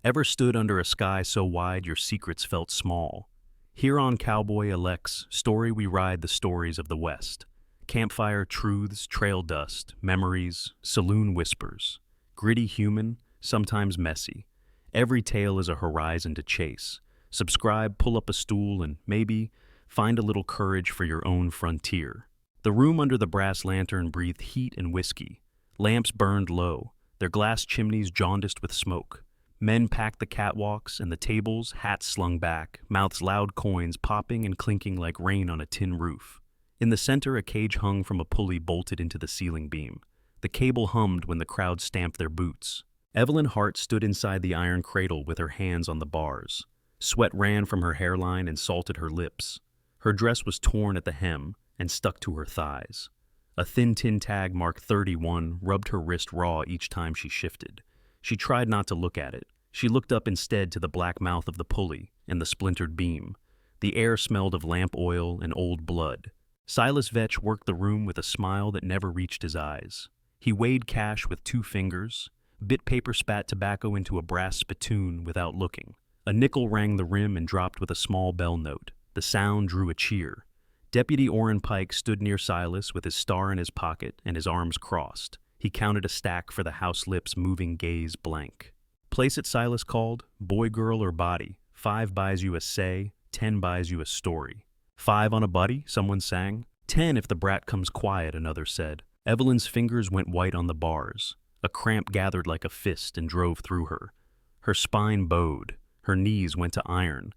Ever stood under a sky so wide your secrets felt small? Here on Cowboy elects Story We Ride the Stories of the West. Campfire truths, trail dust, memories, saloon whispers. Gritty human, sometimes messy. Every tale is a horizon to chase. Subscribe, pull up a stool, and maybe find a little courage for your own frontier. The room under the brass lantern breathed heat and whiskey. Lamps burned low, their glass chimneys jaundiced with smoke. Men packed the catwalks and the tables, hats slung back, mouths loud coins popping and clinking like rain on a tin roof. In the center, a cage hung from a pulley bolted into the ceiling beam. The cable hummed when the crowd stamped their boots. Evelyn Hart stood inside the iron cradle with her hands on the bars. Sweat ran from her hairline and salted her lips. Her dress was torn at the hem and stuck to her thighs. A thin tin tag marked 31 rubbed her wrist raw each time she shifted. She tried not to look at it. She looked up instead to the black mouth of the pulley and the splintered beam. The air smelled of lamp oil and old blood. Silas Vetch worked the room with a smile that never reached his eyes. He weighed cash with 2 fingers, bit paper, spat tobacco into a brass spittoon without looking. A nickel rang the rim and dropped with a small bell note. The sound drew a cheer. Deputy Orrin Pike stood near Silas with his star in his pocket and his arms crossed. He counted a stack for the house lips' moving gaze blank. Place it, Silas called. Boy, girl, or body. 5 buys you a say, 10 buys you a story. 5 on a buddy, someone sang. 10 if the brat comes quiet, another said. Evelyn's fingers went white on the bars. A cramp gathered like a fist and drove through her. Her spine bowed. Her knees went to iron.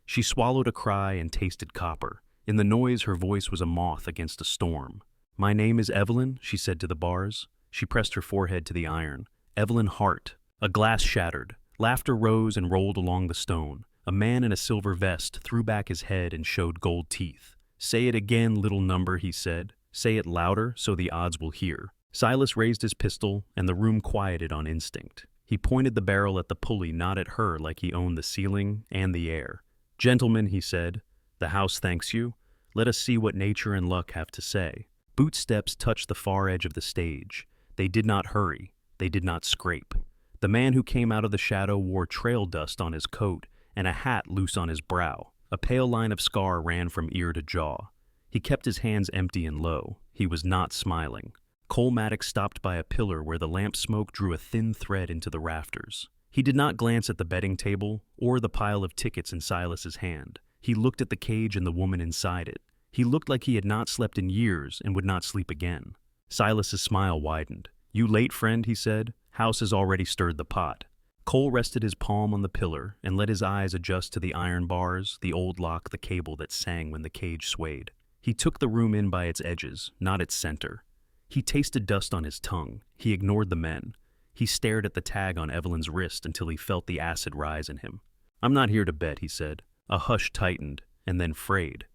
She swallowed a cry and tasted copper. In the noise, her voice was a moth against a storm. My name is Evelyn, she said to the bars. She pressed her forehead to the iron. Evelyn Hart. A glass shattered. Laughter rose and rolled along the stone. A man in a silver vest threw back his head and showed gold teeth. Say it again, little number, he said. Say it louder so the odds will hear. Silas raised his pistol, and the room quieted on instinct. He pointed the barrel at the pulley, not at her, like he owned the ceiling and the air. Gentlemen, he said, the house thanks you. Let us see what nature and luck have to say. Boot steps touched the far edge of the stage. They did not hurry. They did not scrape. The man who came out of the shadow wore trail dust on his coat and a hat loose on his brow. A pale line of scar ran from ear to jaw. He kept his hands empty and low. He was not smiling. Cole Maddox stopped by a pillar where the lamp smoke drew a thin thread into the rafters. He did not glance at the betting table or the pile of tickets in Silas's hand. He looked at the cage and the woman inside it. He looked like he had not slept in years and would not sleep again. Silas's smile widened. You late, friend, he said. House has already stirred the pot. Cole rested his palm on the pillar and let his eyes adjust to the iron bars, the old lock, the cable that sang when the cage swayed. He took the room in by its edges, not its center. He tasted dust on his tongue. He ignored the men. He stared at the tag on Evelyn's wrist until he felt the acid rise in him. I'm not here to bet, he said. A hush tightened, and then frayed.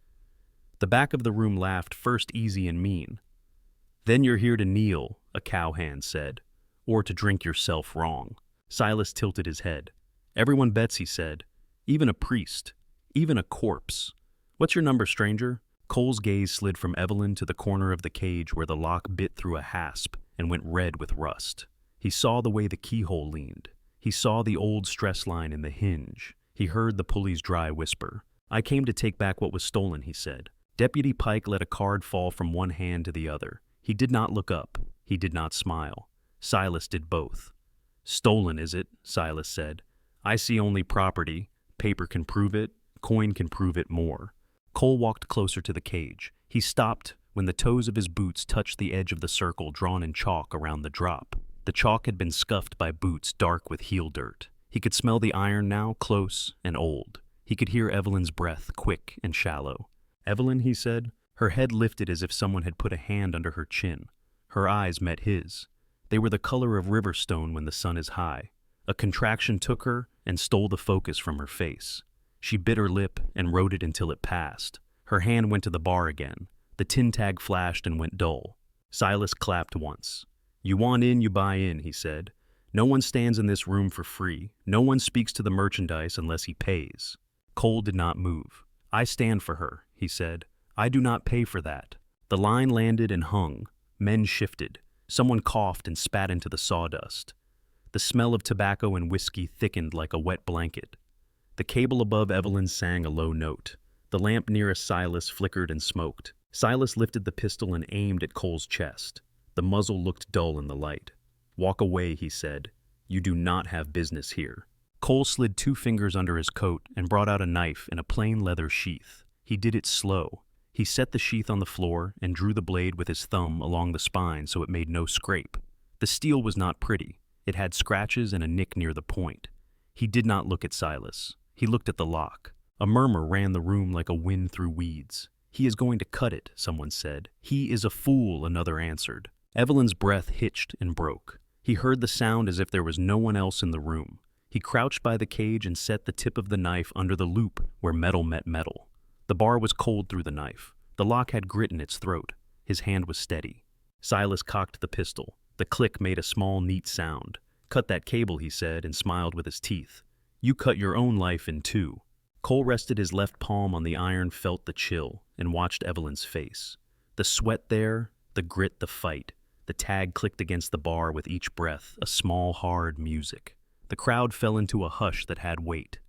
The back of the room laughed, first easy and mean. Then you're here to kneel, a cowhand said, or to drink yourself wrong. Silas tilted his head. Everyone bets, he said. Even a priest. Even a corpse. What's your number, stranger? Cole's gaze slid from Evelyn to the corner of the cage where the lock bit through a hasp and went red with rust. He saw the way the keyhole leaned. He saw the old stress line in the hinge. He heard the pulley's dry whisper. I came to take back what was stolen, he said. Deputy Pike let a card fall from one hand to the other. He did not look up. He did not smile. Silas did both. Stolen, is it? Silas said. I see only property. Paper can prove it. Coin can prove it more. Cole walked closer to the cage. He stopped when the toes of his boots touched the edge of the circle drawn in chalk around the drop. The chalk had been scuffed by boots dark with heel dirt. He could smell the iron now, close and old. He could hear Evelyn's breath, quick and shallow. Evelyn, he said. Her head lifted as if someone had put a hand under her chin. Her eyes met his. They were the color of river stone when the sun is high. A contraction took her and stole the focus from her face. She bit her lip and wrote it until it passed. Her hand went to the bar again. The tin tag flashed and went dull. Silas clapped once. You want in, you buy in, he said. No one stands in this room for free. No one speaks to the merchandise unless he pays. Cole did not move. I stand for her, he said. I do not pay for that. The line landed and hung. Men shifted. Someone coughed and spat into the sawdust. The smell of tobacco and whiskey thickened like a wet blanket. The cable above Evelyn sang a low note. The lamp nearest Silas flickered and smoked. Silas lifted the pistol and aimed at Cole's chest. The muzzle looked dull in the light. "Walk away," he said. "You do not have business here." Cole slid 2 fingers under his coat and brought out a knife in a plain leather sheath. He did it slow. He set the sheath on the floor and drew the blade with his thumb along the spine so it made no scrape. The steel was not pretty. It had scratches and a nick near the point. He did not look at Silas. He looked at the lock. A murmur ran the room like a wind through weeds. "He is going to cut it," someone said. "He is a fool," another answered. Evelyn's breath hitched and broke. He heard the sound as if there was no one else in the room. He crouched by the cage and set the tip of the knife under the loop where metal met metal. The bar was cold through the knife. The lock had grit in its throat. His hand was steady. Silas cocked the pistol. The click made a small, neat sound. "Cut that cable," he said, and smiled with his teeth. "You cut your own life in 2. Cole rested his left palm on the iron, felt the chill, and watched Evelyn's face. The sweat there, the grit, the fight. The tag clicked against the bar with each breath, a small, hard music. The crowd fell into a hush that had weight.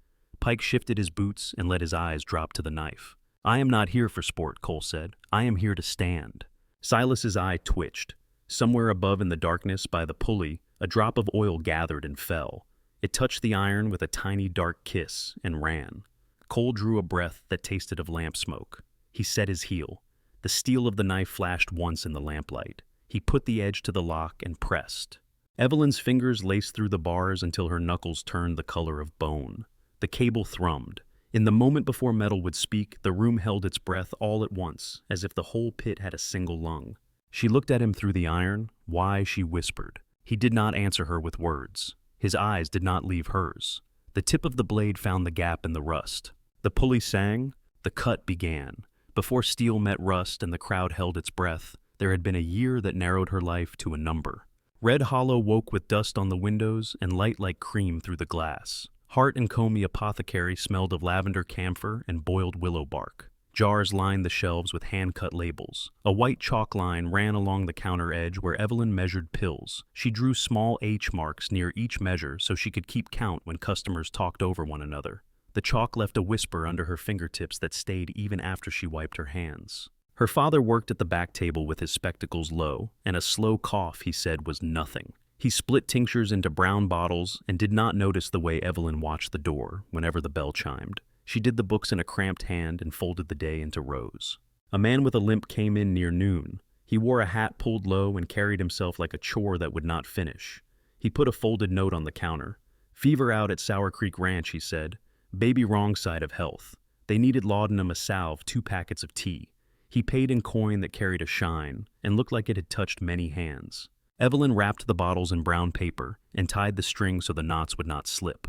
Pike shifted his boots and let his eyes drop to the knife. "I am not here for sport," Cole said. "I am here to stand." Silas's eye twitched. Somewhere above in the darkness by the pulley, a drop of oil gathered and fell. It touched the iron with a tiny dark kiss and ran. Cole drew a breath that tasted of lamp smoke. He set his heel. The steel of the knife flashed once in the lamplight. He put the edge to the lock and pressed. Evelyn's fingers laced through the bars until her knuckles turned the color of bone. The cable thrummed. In the moment before metal would speak, the room held its breath all at once, as if the whole pit had a single lung. She looked at him through the iron. "Why?" she whispered. He did not answer her with words. His eyes did not leave hers. The tip of the blade found the gap in the rust. The pulley sang. The cut began. Before steel met rust and the crowd held its breath, there had been a year that narrowed her life to a number. Red Hollow woke with dust on the windows and light like cream through the glass. Hart and Comey Apothecary smelled of lavender camphor and boiled willow bark. Jars lined the shelves with hand-cut labels. A white chalk line ran along the counter edge where Evelyn measured pills. She drew small H marks near each measure so she could keep count when customers talked over one another. The chalk left a whisper under her fingertips that stayed even after she wiped her hands. Her father worked at the back table with his spectacles low, and a slow cough, he said, was nothing. He split tinctures into brown bottles and did not notice the way Evelyn watched the door whenever the bell chimed. She did the books in a cramped hand and folded the day into rows. A man with a limp came in near noon. He wore a hat pulled low and carried himself like a chore that would not finish. He put a folded note on the counter. "Fever out at Sour Creek Ranch," he said. "Baby wrong side of health. They needed laudanum, a salve, 2 packets of tea." He paid in coin that carried a shine and looked like it had touched many hands. Evelyn wrapped the bottles in brown paper and tied the string so the knots would not slip.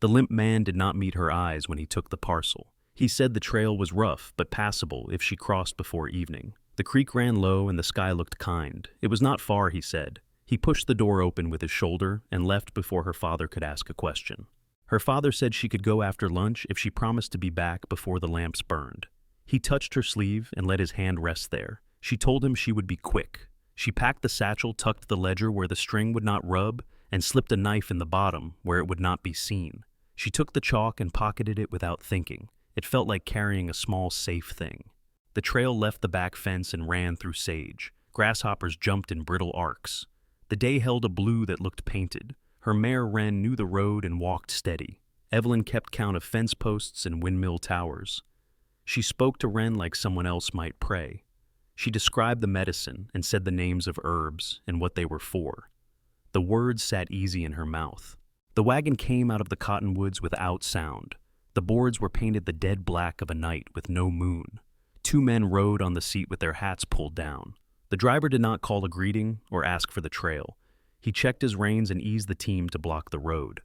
The limp man did not meet her eyes when he took the parcel. He said the trail was rough but passable if she crossed before evening. The creek ran low and the sky looked kind. It was not far, he said. He pushed the door open with his shoulder and left before her father could ask a question. Her father said she could go after lunch if she promised to be back before the lamps burned. He touched her sleeve and let his hand rest there. She told him she would be quick. She packed the satchel, tucked the ledger where the string would not rub, and slipped a knife in the bottom where it would not be seen. She took the chalk and pocketed it without thinking. It felt like carrying a small, safe thing. The trail left the back fence and ran through sage. Grasshoppers jumped in brittle arcs. The day held a blue that looked painted. Her mare Wren knew the road and walked steady. Evelyn kept count of fence posts and windmill towers. She spoke to Wren like someone else might pray. She described the medicine and said the names of herbs and what they were for. The words sat easy in her mouth. The wagon came out of the cottonwoods without sound. The boards were painted the dead black of a night with no moon. 2 men rode on the seat with their hats pulled down. The driver did not call a greeting or ask for the trail. He checked his reins and eased the team to block the road.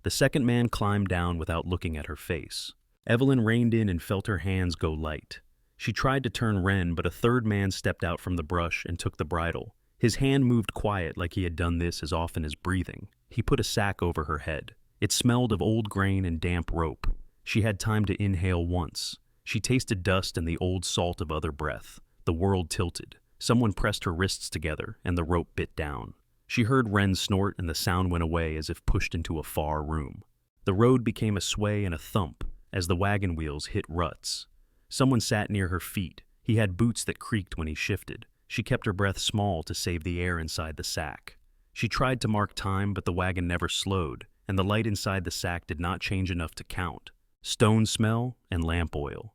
The second man climbed down without looking at her face. Evelyn reined in and felt her hands go light. She tried to turn Wren, but a third man stepped out from the brush and took the bridle. His hand moved quiet like he had done this as often as breathing. He put a sack over her head. It smelled of old grain and damp rope. She had time to inhale once. She tasted dust and the old salt of other breath. The world tilted. Someone pressed her wrists together, and the rope bit down. She heard Wren snort and the sound went away as if pushed into a far room. The road became a sway and a thump as the wagon wheels hit ruts. Someone sat near her feet. He had boots that creaked when he shifted. She kept her breath small to save the air inside the sack. She tried to mark time, but the wagon never slowed, and the light inside the sack did not change enough to count. Stone smell and lamp oil.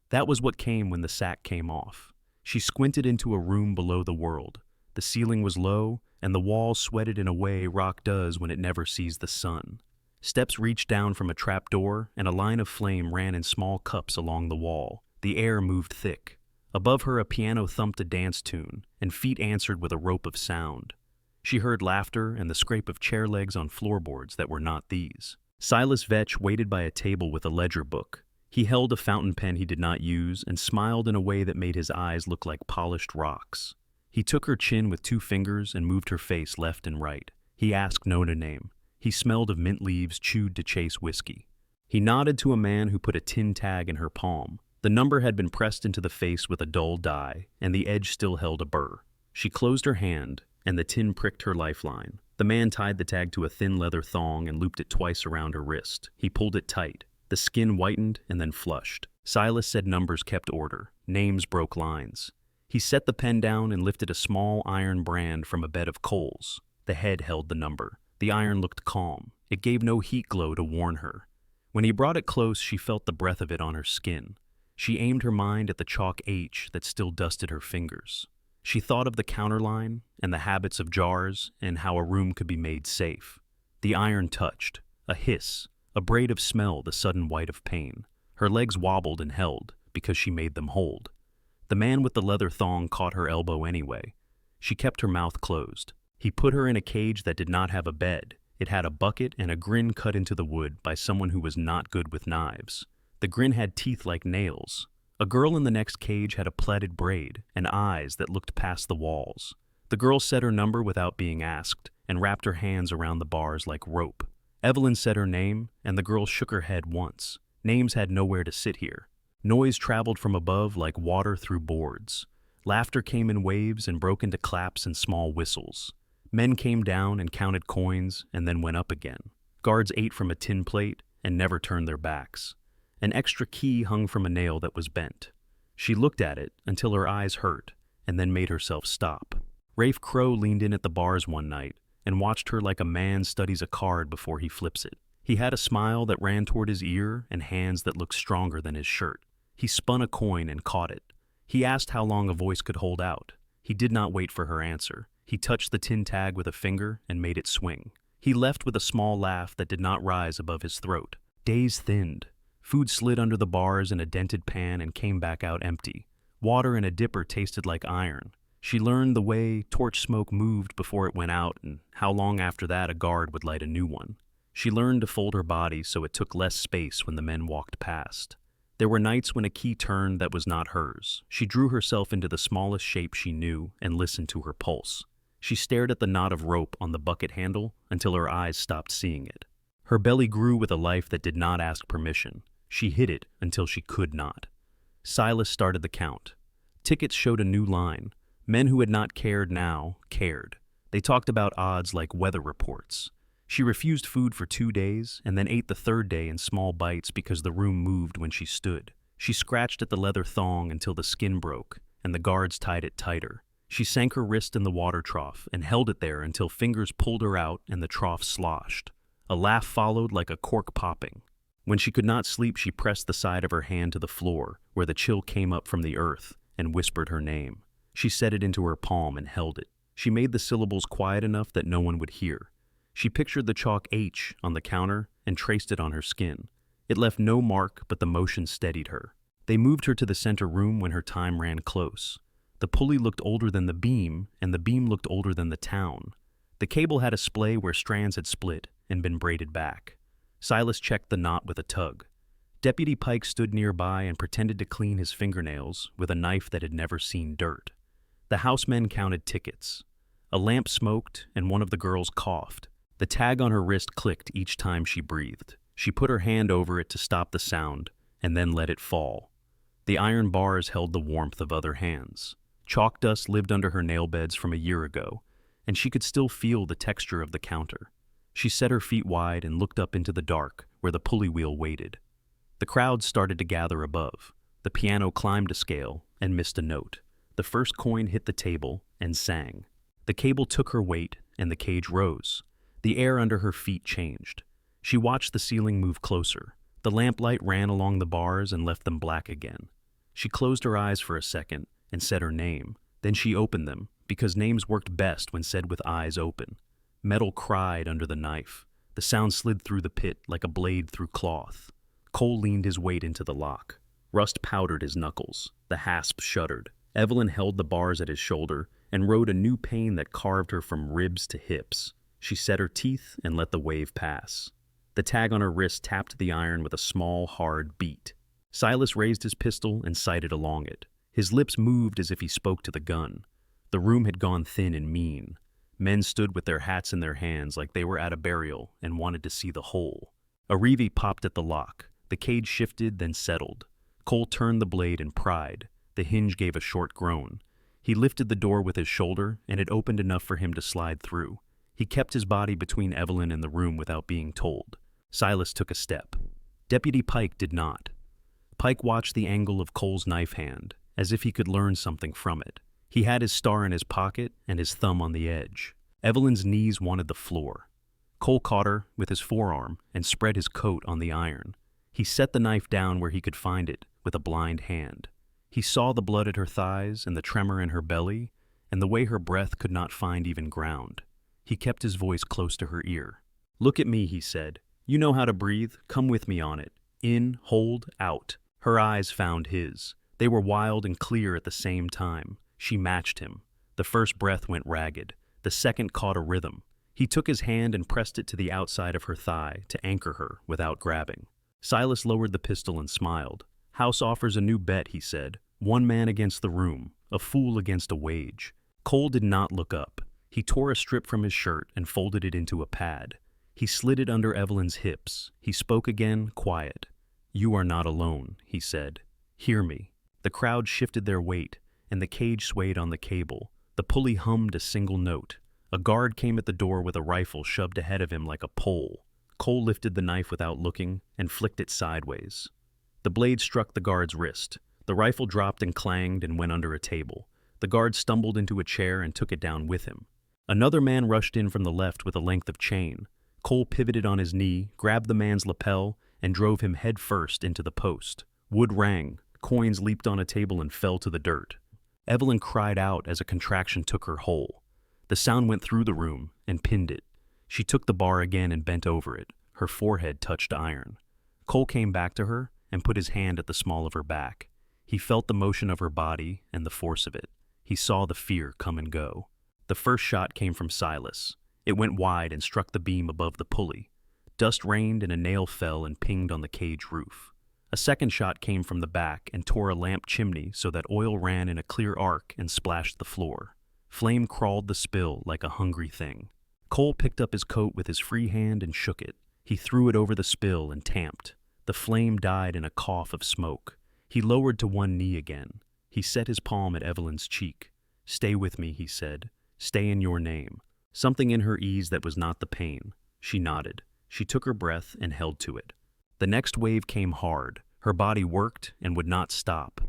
That was what came when the sack came off. She squinted into a room below the world. The ceiling was low, and the walls sweated in a way rock does when it never sees the sun. Steps reached down from a trap door, and a line of flame ran in small cups along the wall. The air moved thick. Above her, a piano thumped a dance tune, and feet answered with a rope of sound. She heard laughter and the scrape of chair legs on floorboards that were not these. Silas Vetch waited by a table with a ledger book. He held a fountain pen he did not use and smiled in a way that made his eyes look like polished rocks. He took her chin with 2 fingers and moved her face left and right. He asked Nona name. He smelled of mint leaves chewed to chase whiskey. He nodded to a man who put a tin tag in her palm. The number had been pressed into the face with a dull dye, and the edge still held a burr. She closed her hand, and the tin pricked her lifeline. The man tied the tag to a thin leather thong and looped it twice around her wrist. He pulled it tight. The skin whitened and then flushed. Silas said numbers kept order. Names broke lines. He set the pen down and lifted a small iron brand from a bed of coals. The head held the number. The iron looked calm. It gave no heat glow to warn her. When he brought it close, she felt the breath of it on her skin. She aimed her mind at the chalk H that still dusted her fingers. She thought of the counterline and the habits of jars and how a room could be made safe. The iron touched. A hiss. A braid of smell, the sudden white of pain. Her legs wobbled and held because she made them hold. The man with the leather thong caught her elbow anyway. She kept her mouth closed. He put her in a cage that did not have a bed. It had a bucket and a grin cut into the wood by someone who was not good with knives. The grin had teeth like nails. A girl in the next cage had a plaited braid and eyes that looked past the walls. The girl said her number without being asked and wrapped her hands around the bars like rope. Evelyn said her name, and the girl shook her head once. Names had nowhere to sit here. Noise traveled from above like water through boards. Laughter came in waves and broke into claps and small whistles. Men came down and counted coins and then went up again. Guards ate from a tin plate and never turned their backs. An extra key hung from a nail that was bent. She looked at it until her eyes hurt and then made herself stop. Rafe Crow leaned in at the bars one night and watched her like a man studies a card before he flips it. He had a smile that ran toward his ear and hands that looked stronger than his shirt. He spun a coin and caught it. He asked how long a voice could hold out. He did not wait for her answer. He touched the tin tag with a finger and made it swing. He left with a small laugh that did not rise above his throat. Days thinned. Food slid under the bars in a dented pan and came back out empty. Water in a dipper tasted like iron. She learned the way torch smoke moved before it went out and how long after that a guard would light a new one. She learned to fold her body so it took less space when the men walked past. There were nights when a key turned that was not hers. She drew herself into the smallest shape she knew and listened to her pulse. She stared at the knot of rope on the bucket handle until her eyes stopped seeing it. Her belly grew with a life that did not ask permission. She hid it until she could not. Silas started the count. Tickets showed a new line. Men who had not cared now cared. They talked about odds like weather reports. She refused food for 2 days and then ate the 3rd day in small bites because the room moved when she stood. She scratched at the leather thong until the skin broke and the guards tied it tighter. She sank her wrist in the water trough and held it there until fingers pulled her out and the trough sloshed. A laugh followed like a cork popping. When she could not sleep, she pressed the side of her hand to the floor where the chill came up from the earth and whispered her name. She set it into her palm and held it. She made the syllables quiet enough that no one would hear. She pictured the chalk H on the counter and traced it on her skin. It left no mark, but the motion steadied her. They moved her to the center room when her time ran close. The pulley looked older than the beam, and the beam looked older than the town. The cable had a splay where strands had split and been braided back. Silas checked the knot with a tug. Deputy Pike stood nearby and pretended to clean his fingernails with a knife that had never seen dirt. The housemen counted tickets. A lamp smoked, and one of the girls coughed. The tag on her wrist clicked each time she breathed. She put her hand over it to stop the sound, and then let it fall. The iron bars held the warmth of other hands. Chalk dust lived under her nail beds from a year ago, and she could still feel the texture of the counter. She set her feet wide and looked up into the dark where the pulley wheel waited. The crowd started to gather above. The piano climbed a scale and missed a note. The first coin hit the table and sang. The cable took her weight and the cage rose. The air under her feet changed. She watched the ceiling move closer. The lamplight ran along the bars and left them black again. She closed her eyes for a second and said her name. Then she opened them, because names worked best when said with eyes open. Metal cried under the knife. The sound slid through the pit like a blade through cloth. Cole leaned his weight into the lock. Rust powdered his knuckles. The hasp shuddered. Evelyn held the bars at his shoulder and rode a new pain that carved her from ribs to hips. She set her teeth and let the wave pass. The tag on her wrist tapped the iron with a small, hard beat. Silas raised his pistol and sighted along it. His lips moved as if he spoke to the gun. The room had gone thin and mean. Men stood with their hats in their hands like they were at a burial and wanted to see the hole. A reevie popped at the lock. The cage shifted, then settled. Cole turned the blade and pried. The hinge gave a short groan. He lifted the door with his shoulder, and it opened enough for him to slide through. He kept his body between Evelyn and the room without being told. Silas took a step. Deputy Pike did not. Pike watched the angle of Cole's knife hand, as if he could learn something from it. He had his star in his pocket and his thumb on the edge. Evelyn's knees wanted the floor. Cole caught her with his forearm and spread his coat on the iron. He set the knife down where he could find it with a blind hand. He saw the blood at her thighs and the tremor in her belly and the way her breath could not find even ground. He kept his voice close to her ear. "Look at me," he said. "You know how to breathe. Come with me on it. In, hold, out." Her eyes found his. They were wild and clear at the same time. She matched him. The first breath went ragged. The second caught a rhythm. He took his hand and pressed it to the outside of her thigh to anchor her without grabbing. Silas lowered the pistol and smiled. "House offers a new bet," he said. "One man against the room, a fool against a wage." Cole did not look up. He tore a strip from his shirt and folded it into a pad. He slid it under Evelyn's hips. He spoke again, quiet. "You are not alone," he said. "Hear me." The crowd shifted their weight, and the cage swayed on the cable. The pulley hummed a single note. A guard came at the door with a rifle shoved ahead of him like a pole. Cole lifted the knife without looking and flicked it sideways. The blade struck the guard's wrist. The rifle dropped and clanged and went under a table. The guard stumbled into a chair and took it down with him. Another man rushed in from the left with a length of chain. Cole pivoted on his knee, grabbed the man's lapel, and drove him head first into the post. Wood rang. Coins leaped on a table and fell to the dirt. Evelyn cried out as a contraction took her whole. The sound went through the room and pinned it. She took the bar again and bent over it. Her forehead touched iron. Cole came back to her and put his hand at the small of her back. He felt the motion of her body and the force of it. He saw the fear come and go. The first shot came from Silas. It went wide and struck the beam above the pulley. Dust rained and a nail fell and pinged on the cage roof. A second shot came from the back and tore a lamp chimney so that oil ran in a clear arc and splashed the floor. Flame crawled the spill like a hungry thing. Cole picked up his coat with his free hand and shook it. He threw it over the spill and tamped. The flame died in a cough of smoke. He lowered to one knee again. He set his palm at Evelyn's cheek. "Stay with me," he said. "Stay in your name." Something in her eased that was not the pain. She nodded. She took her breath and held to it. The next wave came hard. Her body worked and would not stop.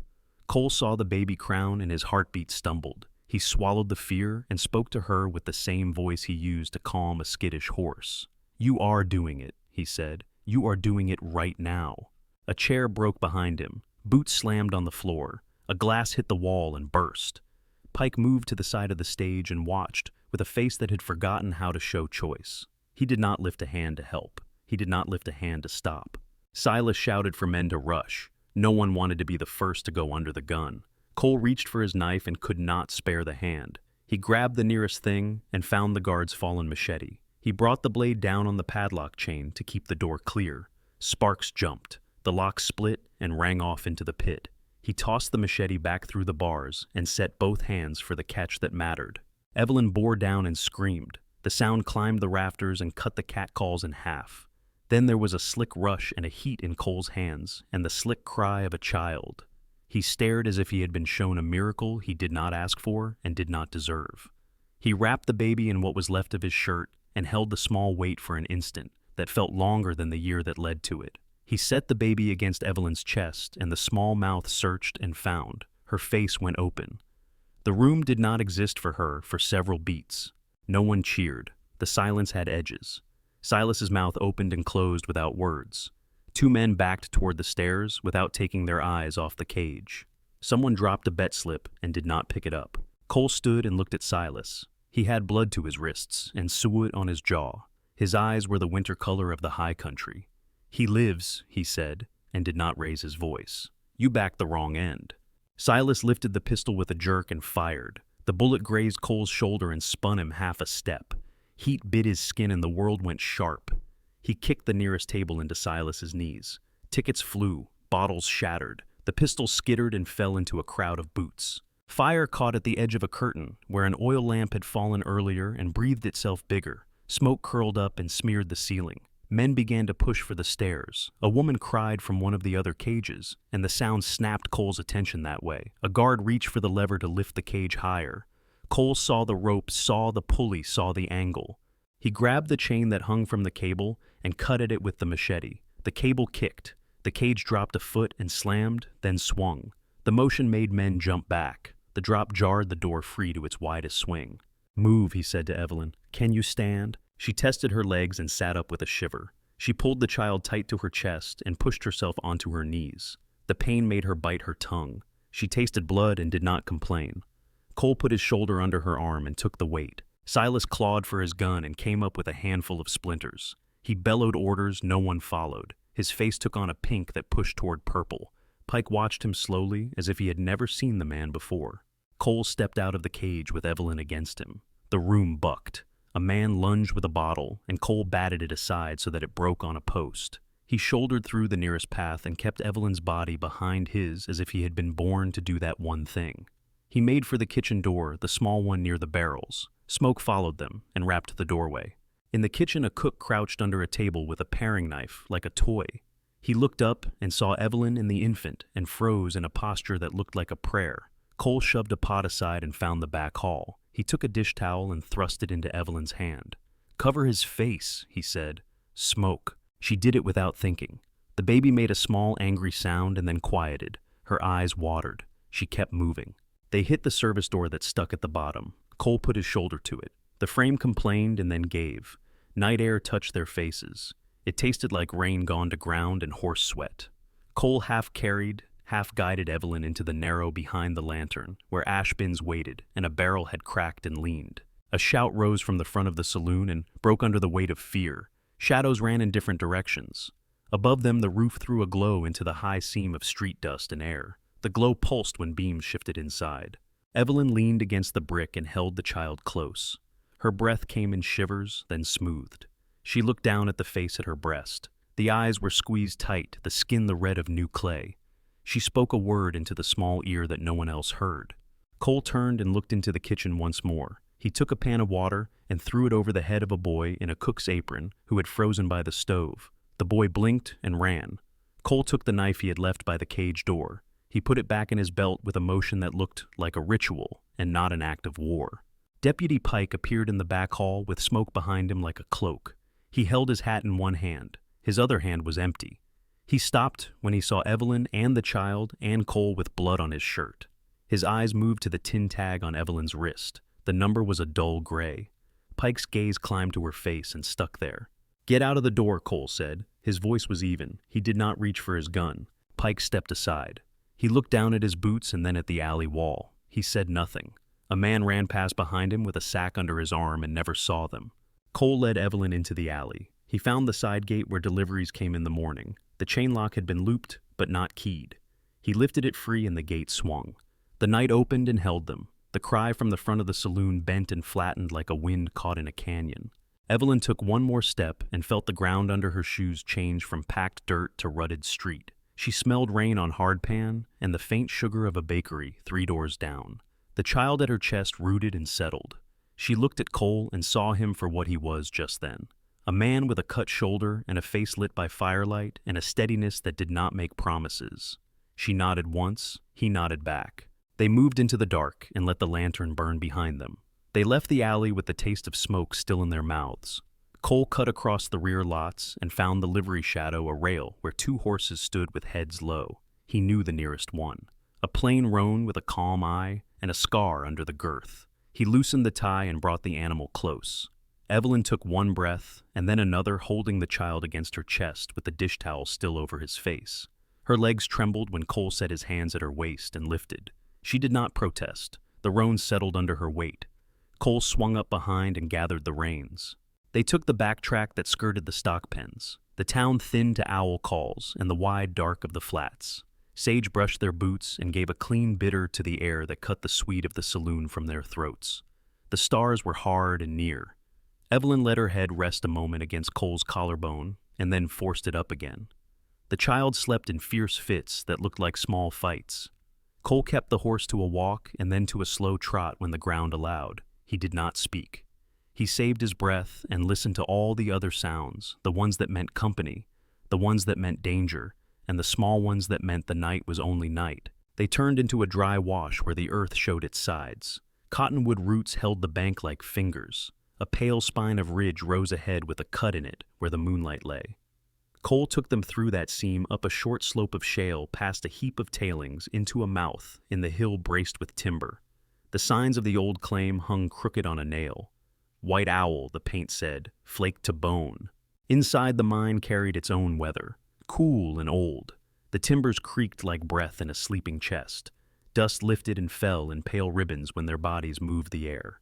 Cole saw the baby crown and his heartbeat stumbled. He swallowed the fear and spoke to her with the same voice he used to calm a skittish horse. "You are doing it," he said. "You are doing it right now." A chair broke behind him. Boots slammed on the floor. A glass hit the wall and burst. Pike moved to the side of the stage and watched, with a face that had forgotten how to show choice. He did not lift a hand to help. He did not lift a hand to stop. Silas shouted for men to rush. No one wanted to be the first to go under the gun. Cole reached for his knife and could not spare the hand. He grabbed the nearest thing and found the guard's fallen machete. He brought the blade down on the padlock chain to keep the door clear. Sparks jumped. The lock split and rang off into the pit. He tossed the machete back through the bars and set both hands for the catch that mattered. Evelyn bore down and screamed. The sound climbed the rafters and cut the catcalls in half. Then there was a slick rush and a heat in Cole's hands, and the slick cry of a child. He stared as if he had been shown a miracle he did not ask for and did not deserve. He wrapped the baby in what was left of his shirt and held the small weight for an instant that felt longer than the year that led to it. He set the baby against Evelyn's chest, and the small mouth searched and found. Her face went open. The room did not exist for her for several beats. No one cheered. The silence had edges. Silas's mouth opened and closed without words. Two men backed toward the stairs without taking their eyes off the cage. Someone dropped a bet slip and did not pick it up. Cole stood and looked at Silas. He had blood to his wrists and suet on his jaw. His eyes were the winter color of the high country. "He lives," he said, and did not raise his voice. "You backed the wrong end." Silas lifted the pistol with a jerk and fired. The bullet grazed Cole's shoulder and spun him half a step. Heat bit his skin and the world went sharp. He kicked the nearest table into Silas's knees. Tickets flew, bottles shattered. The pistol skittered and fell into a crowd of boots. Fire caught at the edge of a curtain where an oil lamp had fallen earlier and breathed itself bigger. Smoke curled up and smeared the ceiling. Men began to push for the stairs. A woman cried from one of the other cages, and the sound snapped Cole's attention that way. A guard reached for the lever to lift the cage higher. Cole saw the rope, saw the pulley, saw the angle. He grabbed the chain that hung from the cable and cut at it with the machete. The cable kicked. The cage dropped a foot and slammed, then swung. The motion made men jump back. The drop jarred the door free to its widest swing. "Move," he said to Evelyn. "Can you stand?" She tested her legs and sat up with a shiver. She pulled the child tight to her chest and pushed herself onto her knees. The pain made her bite her tongue. She tasted blood and did not complain. Cole put his shoulder under her arm and took the weight. Silas clawed for his gun and came up with a handful of splinters. He bellowed orders no one followed. His face took on a pink that pushed toward purple. Pike watched him slowly, as if he had never seen the man before. Cole stepped out of the cage with Evelyn against him. The room bucked. A man lunged with a bottle, and Cole batted it aside so that it broke on a post. He shouldered through the nearest path and kept Evelyn's body behind his as if he had been born to do that one thing. He made for the kitchen door, the small one near the barrels. Smoke followed them and wrapped the doorway. In the kitchen, a cook crouched under a table with a paring knife, like a toy. He looked up and saw Evelyn and the infant and froze in a posture that looked like a prayer. Cole shoved a pot aside and found the back hall. He took a dish towel and thrust it into Evelyn's hand. "Cover his face," he said. "Smoke." She did it without thinking. The baby made a small, angry sound and then quieted. Her eyes watered. She kept moving. They hit the service door that stuck at the bottom. Cole put his shoulder to it. The frame complained and then gave. Night air touched their faces. It tasted like rain gone to ground and horse sweat. Cole half carried, half guided Evelyn into the narrow behind the lantern, where ash bins waited and a barrel had cracked and leaned. A shout rose from the front of the saloon and broke under the weight of fear. Shadows ran in different directions. Above them, the roof threw a glow into the high seam of street dust and air. The glow pulsed when beams shifted inside. Evelyn leaned against the brick and held the child close. Her breath came in shivers, then smoothed. She looked down at the face at her breast. The eyes were squeezed tight, the skin the red of new clay. She spoke a word into the small ear that no one else heard. Cole turned and looked into the kitchen once more. He took a pan of water and threw it over the head of a boy in a cook's apron who had frozen by the stove. The boy blinked and ran. Cole took the knife he had left by the cage door. He put it back in his belt with a motion that looked like a ritual and not an act of war. Deputy Pike appeared in the back hall with smoke behind him like a cloak. He held his hat in one hand. His other hand was empty. He stopped when he saw Evelyn and the child and Cole with blood on his shirt. His eyes moved to the tin tag on Evelyn's wrist. The number was a dull gray. Pike's gaze climbed to her face and stuck there. "Get out of the door," Cole said. His voice was even. He did not reach for his gun. Pike stepped aside. He looked down at his boots and then at the alley wall. He said nothing. A man ran past behind him with a sack under his arm and never saw them. Cole led Evelyn into the alley. He found the side gate where deliveries came in the morning. The chain lock had been looped, but not keyed. He lifted it free and the gate swung. The night opened and held them. The cry from the front of the saloon bent and flattened like a wind caught in a canyon. Evelyn took one more step and felt the ground under her shoes change from packed dirt to rutted street. She smelled rain on hardpan and the faint sugar of a bakery 3 doors down. The child at her chest rooted and settled. She looked at Cole and saw him for what he was just then. A man with a cut shoulder and a face lit by firelight and a steadiness that did not make promises. She nodded once, he nodded back. They moved into the dark and let the lantern burn behind them. They left the alley with the taste of smoke still in their mouths. Cole cut across the rear lots and found the livery shadow a rail where two horses stood with heads low. He knew the nearest one. A plain roan with a calm eye and a scar under the girth. He loosened the tie and brought the animal close. Evelyn took one breath and then another, holding the child against her chest with the dish towel still over his face. Her legs trembled when Cole set his hands at her waist and lifted. She did not protest. The roan settled under her weight. Cole swung up behind and gathered the reins. They took the back track that skirted the stock pens. The town thinned to owl calls and the wide dark of the flats. Sage brushed their boots and gave a clean bitter to the air that cut the sweet of the saloon from their throats. The stars were hard and near. Evelyn let her head rest a moment against Cole's collarbone and then forced it up again. The child slept in fierce fits that looked like small fights. Cole kept the horse to a walk and then to a slow trot when the ground allowed. He did not speak. He saved his breath and listened to all the other sounds, the ones that meant company, the ones that meant danger, and the small ones that meant the night was only night. They turned into a dry wash where the earth showed its sides. Cottonwood roots held the bank like fingers. A pale spine of ridge rose ahead with a cut in it where the moonlight lay. Cole took them through that seam up a short slope of shale past a heap of tailings into a mouth in the hill braced with timber. The signs of the old claim hung crooked on a nail. White Owl, the paint said, flaked to bone. Inside the mine carried its own weather, cool and old. The timbers creaked like breath in a sleeping chest. Dust lifted and fell in pale ribbons when their bodies moved the air.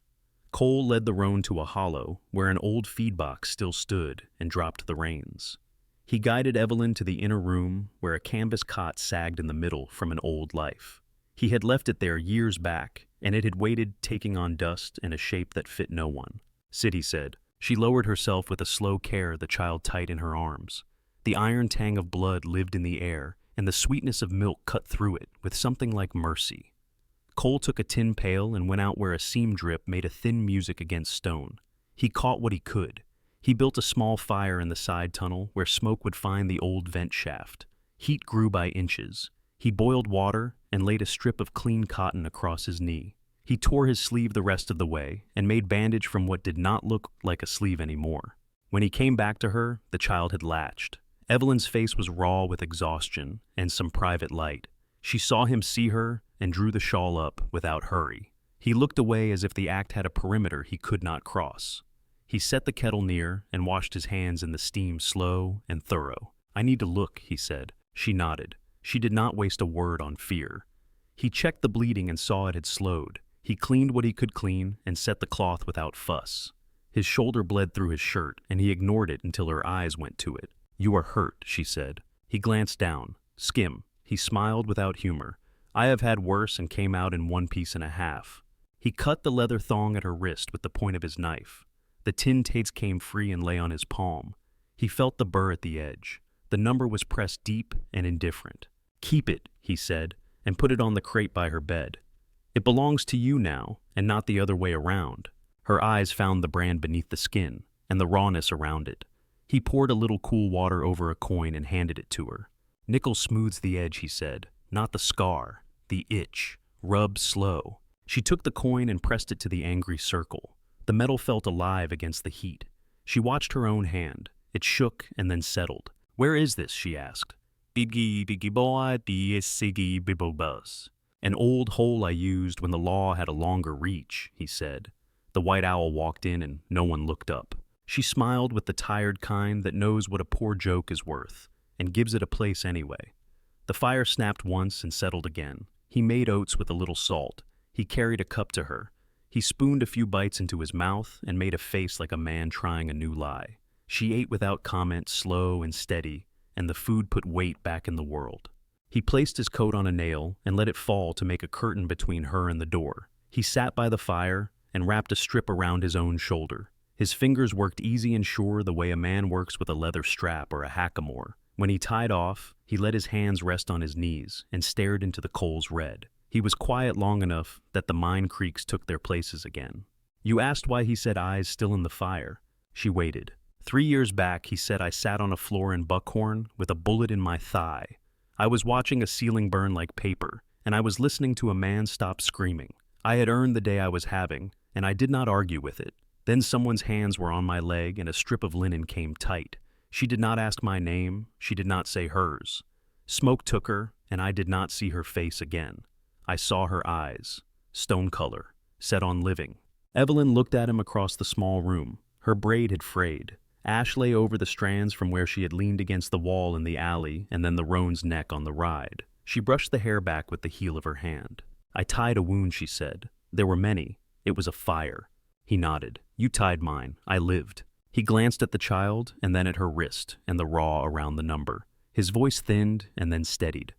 Cole led the roan to a hollow where an old feed box still stood and dropped the reins. He guided Evelyn to the inner room where a canvas cot sagged in the middle from an old life. He had left it there years back, and it had waited, taking on dust and a shape that fit no one. "Sit," he said. She lowered herself with a slow care, the child tight in her arms. The iron tang of blood lived in the air, and the sweetness of milk cut through it with something like mercy. Cole took a tin pail and went out where a seam drip made a thin music against stone. He caught what he could. He built a small fire in the side tunnel where smoke would find the old vent shaft. Heat grew by inches. He boiled water and laid a strip of clean cotton across his knee. He tore his sleeve the rest of the way and made bandage from what did not look like a sleeve anymore. When he came back to her, the child had latched. Evelyn's face was raw with exhaustion and some private light. She saw him see her and drew the shawl up without hurry. He looked away as if the act had a perimeter he could not cross. He set the kettle near and washed his hands in the steam slow and thorough. "I need to look," he said. She nodded. She did not waste a word on fear. He checked the bleeding and saw it had slowed. He cleaned what he could clean and set the cloth without fuss. His shoulder bled through his shirt, and he ignored it until her eyes went to it. "You are hurt," she said. He glanced down. "Skim." He smiled without humor. "I have had worse and came out in 1 piece and a half." He cut the leather thong at her wrist with the point of his knife. The tin tates came free and lay on his palm. He felt the burr at the edge. The number was pressed deep and indifferent. "Keep it," he said, and put it on the crate by her bed. "It belongs to you now, and not the other way around." Her eyes found the brand beneath the skin, and the rawness around it. He poured a little cool water over a coin and handed it to her. "Nickel smooths the edge," he said, "not the scar, the itch. Rub slow." She took the coin and pressed it to the angry circle. The metal felt alive against the heat. She watched her own hand. It shook and then settled. "Where is this?" she asked. "Biggy boy, siggy bibobus." "An old hole I used when the law had a longer reach," he said. The White Owl walked in and no one looked up. She smiled with the tired kind that knows what a poor joke is worth and gives it a place anyway. The fire snapped once and settled again. He made oats with a little salt. He carried a cup to her. He spooned a few bites into his mouth and made a face like a man trying a new lie. She ate without comment, slow and steady, and the food put weight back in the world. He placed his coat on a nail and let it fall to make a curtain between her and the door. He sat by the fire and wrapped a strip around his own shoulder. His fingers worked easy and sure the way a man works with a leather strap or a hackamore. When he tied off, he let his hands rest on his knees and stared into the coals red. He was quiet long enough that the mine creaks took their places again. "You asked why he said eyes still in the fire." She waited. 3 years back, he said, I sat on a floor in Buckhorn with a bullet in my thigh. I was watching a ceiling burn like paper, and I was listening to a man stop screaming. I had earned the day I was having, and I did not argue with it. Then someone's hands were on my leg and a strip of linen came tight. She did not ask my name, she did not say hers. Smoke took her, and I did not see her face again. I saw her eyes, stone color, set on living. Evelyn looked at him across the small room. Her braid had frayed. Ash lay over the strands from where she had leaned against the wall in the alley and then the roan's neck on the ride. She brushed the hair back with the heel of her hand. I tied a wound, she said. There were many. It was a fire. He nodded. You tied mine. I lived. He glanced at the child and then at her wrist and the raw around the number. His voice thinned and then steadied.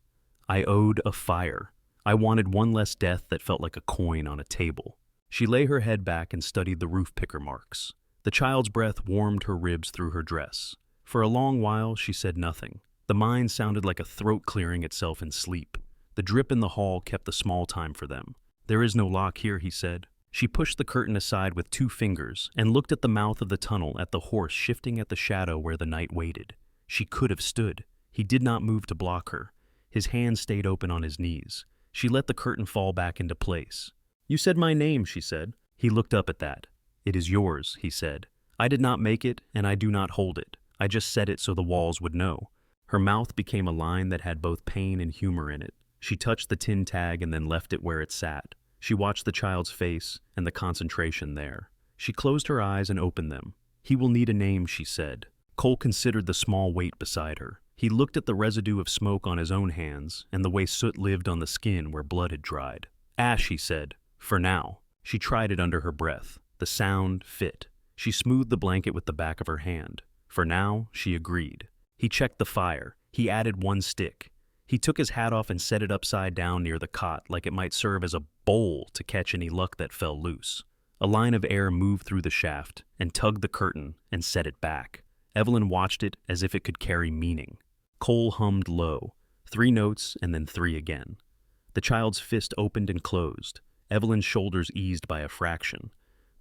I owed a fire. I wanted one less death that felt like a coin on a table. She lay her head back and studied the roof picker marks. The child's breath warmed her ribs through her dress. For a long while, she said nothing. The mine sounded like a throat clearing itself in sleep. The drip in the hall kept the small time for them. There is no lock here, he said. She pushed the curtain aside with 2 fingers and looked at the mouth of the tunnel at the horse shifting at the shadow where the night waited. She could have stood. He did not move to block her. His hand stayed open on his knees. She let the curtain fall back into place. You said my name, she said. He looked up at that. It is yours, he said. I did not make it, and I do not hold it. I just said it so the walls would know. Her mouth became a line that had both pain and humor in it. She touched the tin tag and then left it where it sat. She watched the child's face and the concentration there. She closed her eyes and opened them. He will need a name, she said. Cole considered the small weight beside her. He looked at the residue of smoke on his own hands and the way soot lived on the skin where blood had dried. Ash, he said. For now. She tried it under her breath. The sound fit. She smoothed the blanket with the back of her hand. For now, she agreed. He checked the fire. He added 1 stick. He took his hat off and set it upside down near the cot like it might serve as a bowl to catch any luck that fell loose. A line of air moved through the shaft and tugged the curtain and set it back. Evelyn watched it as if it could carry meaning. Cole hummed low, 3 notes and then 3 again. The child's fist opened and closed. Evelyn's shoulders eased by a fraction.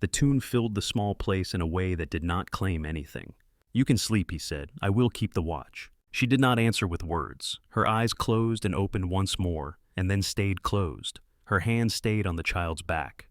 The tune filled the small place in a way that did not claim anything. You can sleep, he said. I will keep the watch. She did not answer with words. Her eyes closed and opened once more, and then stayed closed. Her hand stayed on the child's back.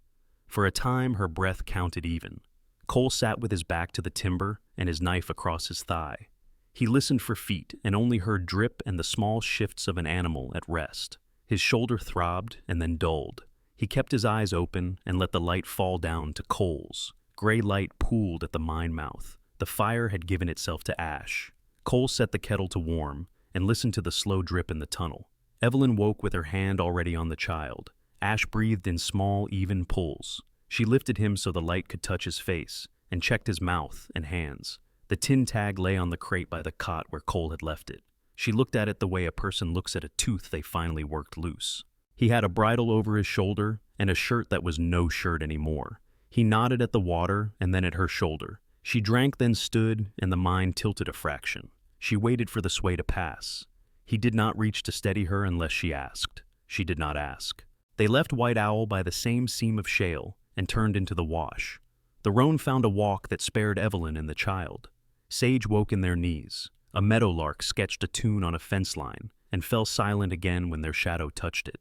For a time, her breath counted even. Cole sat with his back to the timber and his knife across his thigh. He listened for feet and only heard drip and the small shifts of an animal at rest. His shoulder throbbed and then dulled. He kept his eyes open and let the light fall down to Cole's. Gray light pooled at the mine mouth. The fire had given itself to ash. Cole set the kettle to warm and listened to the slow drip in the tunnel. Evelyn woke with her hand already on the child. Ash breathed in small, even pulls. She lifted him so the light could touch his face and checked his mouth and hands. The tin tag lay on the crate by the cot where Cole had left it. She looked at it the way a person looks at a tooth they finally worked loose. He had a bridle over his shoulder and a shirt that was no shirt anymore. He nodded at the water and then at her shoulder. She drank, then stood, and the mine tilted a fraction. She waited for the sway to pass. He did not reach to steady her unless she asked. She did not ask. They left White Owl by the same seam of shale and turned into the wash. The roan found a walk that spared Evelyn and the child. Sage woke in their knees. A meadowlark sketched a tune on a fence line and fell silent again when their shadow touched it.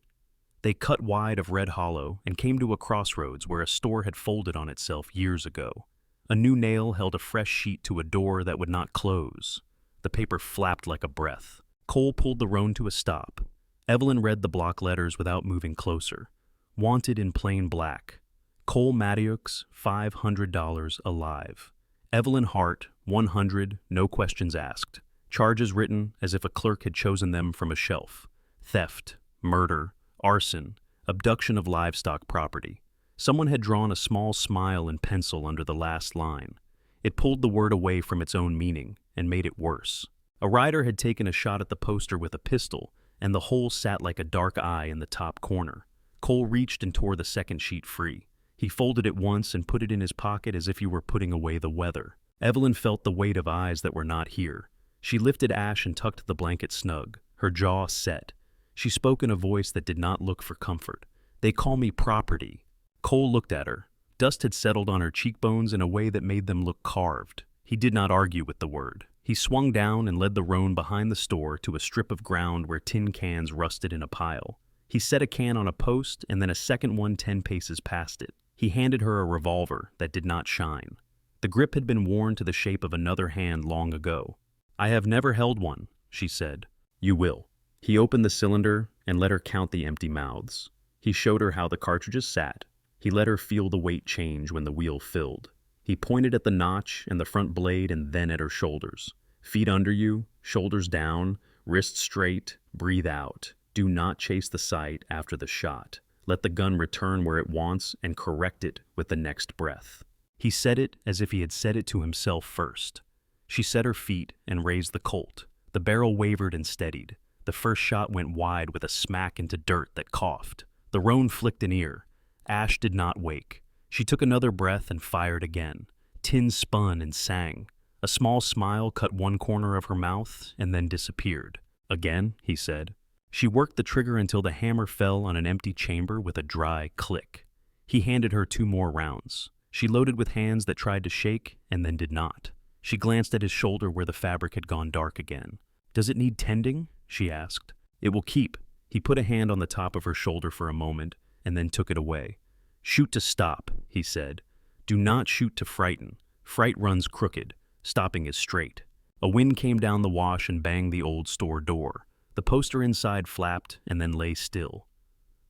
They cut wide of Red Hollow and came to a crossroads where a store had folded on itself years ago. A new nail held a fresh sheet to a door that would not close. The paper flapped like a breath. Cole pulled the roan to a stop. Evelyn read the block letters without moving closer. Wanted in plain black. Cole Mattieux, $500 alive. Evelyn Hart, 100, no questions asked. Charges written as if a clerk had chosen them from a shelf. Theft, murder, arson, abduction of livestock property. Someone had drawn a small smile in pencil under the last line. It pulled the word away from its own meaning and made it worse. A rider had taken a shot at the poster with a pistol, and the hole sat like a dark eye in the top corner. Cole reached and tore the second sheet free. He folded it once and put it in his pocket as if he were putting away the weather. Evelyn felt the weight of eyes that were not here. She lifted Ash and tucked the blanket snug, her jaw set. She spoke in a voice that did not look for comfort. They call me property. Cole looked at her. Dust had settled on her cheekbones in a way that made them look carved. He did not argue with the word. He swung down and led the roan behind the store to a strip of ground where tin cans rusted in a pile. He set a can on a post and then a second one 10 paces past it. He handed her a revolver that did not shine. The grip had been worn to the shape of another hand long ago. "I have never held one," she said. "You will." He opened the cylinder and let her count the empty mouths. He showed her how the cartridges sat. He let her feel the weight change when the wheel filled. He pointed at the notch and the front blade and then at her shoulders. "Feet under you, shoulders down, wrists straight, breathe out. Do not chase the sight after the shot. Let the gun return where it wants and correct it with the next breath." He said it as if he had said it to himself first. She set her feet and raised the Colt. The barrel wavered and steadied. The first shot went wide with a smack into dirt that coughed. The roan flicked an ear. Ash did not wake. She took another breath and fired again. Tin spun and sang. A small smile cut one corner of her mouth and then disappeared. "Again," he said. She worked the trigger until the hammer fell on an empty chamber with a dry click. He handed her 2 more rounds. She loaded with hands that tried to shake and then did not. She glanced at his shoulder where the fabric had gone dark again. "Does it need tending?" she asked. "It will keep." He put a hand on the top of her shoulder for a moment and then took it away. "Shoot to stop," he said. "Do not shoot to frighten. Fright runs crooked. Stopping is straight." A wind came down the wash and banged the old store door. The poster inside flapped and then lay still.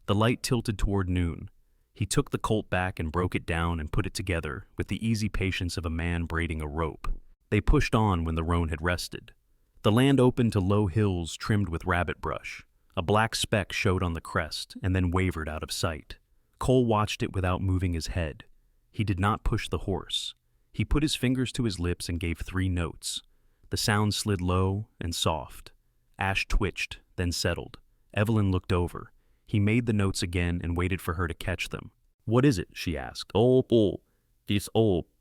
The light tilted toward noon. He took the Colt back and broke it down and put it together with the easy patience of a man braiding a rope. They pushed on when the roan had rested. The land opened to low hills trimmed with rabbit brush. A black speck showed on the crest and then wavered out of sight. Cole watched it without moving his head. He did not push the horse. He put his fingers to his lips and gave 3 notes. The sound slid low and soft. Ash twitched, then settled. Evelyn looked over. He made the notes again and waited for her to catch them. "What is it?" she asked. This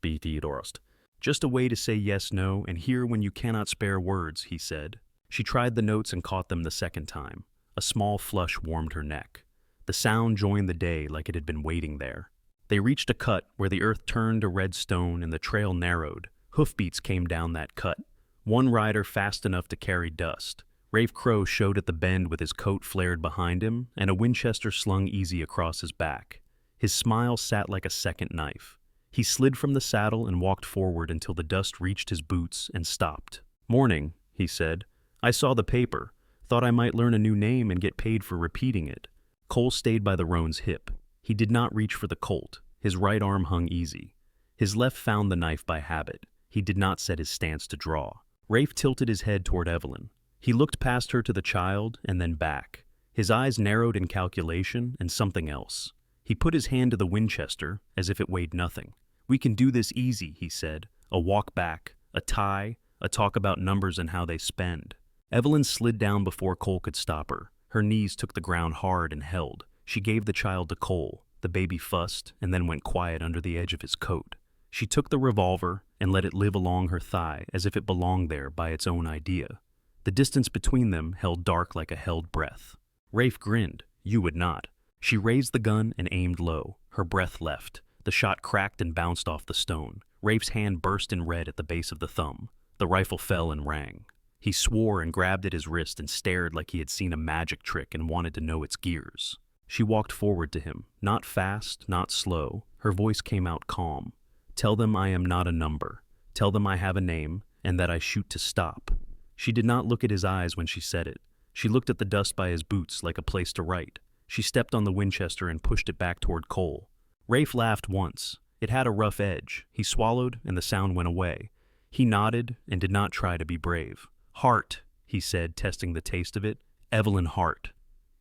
BT Dorost." "Just a way to say yes, no, and hear when you cannot spare words," he said. She tried the notes and caught them the second time. A small flush warmed her neck. The sound joined the day like it had been waiting there. They reached a cut where the earth turned to red stone and the trail narrowed. Hoofbeats came down that cut. One rider fast enough to carry dust. Rafe Crow showed at the bend with his coat flared behind him and a Winchester slung easy across his back. His smile sat like a second knife. He slid from the saddle and walked forward until the dust reached his boots and stopped. "Morning," he said. "I saw the paper. Thought I might learn a new name and get paid for repeating it." Cole stayed by the roan's hip. He did not reach for the Colt. His right arm hung easy. His left found the knife by habit. He did not set his stance to draw. Rafe tilted his head toward Evelyn. He looked past her to the child and then back. His eyes narrowed in calculation and something else. He put his hand to the Winchester as if it weighed nothing. "We can do this easy," he said. "A walk back, a tie, a talk about numbers and how they spend." Evelyn slid down before Cole could stop her. Her knees took the ground hard and held. She gave the child to Cole. The baby fussed and then went quiet under the edge of his coat. She took the revolver and let it live along her thigh as if it belonged there by its own idea. The distance between them held dark like a held breath. Rafe grinned. "You would not." She raised the gun and aimed low. Her breath left. The shot cracked and bounced off the stone. Rafe's hand burst in red at the base of the thumb. The rifle fell and rang. He swore and grabbed at his wrist and stared like he had seen a magic trick and wanted to know its gears. She walked forward to him, not fast, not slow. Her voice came out calm. "Tell them I am not a number. Tell them I have a name and that I shoot to stop." She did not look at his eyes when she said it. She looked at the dust by his boots like a place to write. She stepped on the Winchester and pushed it back toward Cole. Rafe laughed once. It had a rough edge. He swallowed and the sound went away. He nodded and did not try to be brave. "Hart," he said, testing the taste of it. "Evelyn Hart."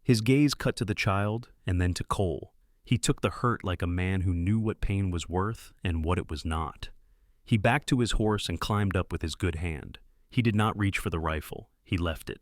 His gaze cut to the child and then to Cole. He took the hurt like a man who knew what pain was worth and what it was not. He backed to his horse and climbed up with his good hand. He did not reach for the rifle. He left it.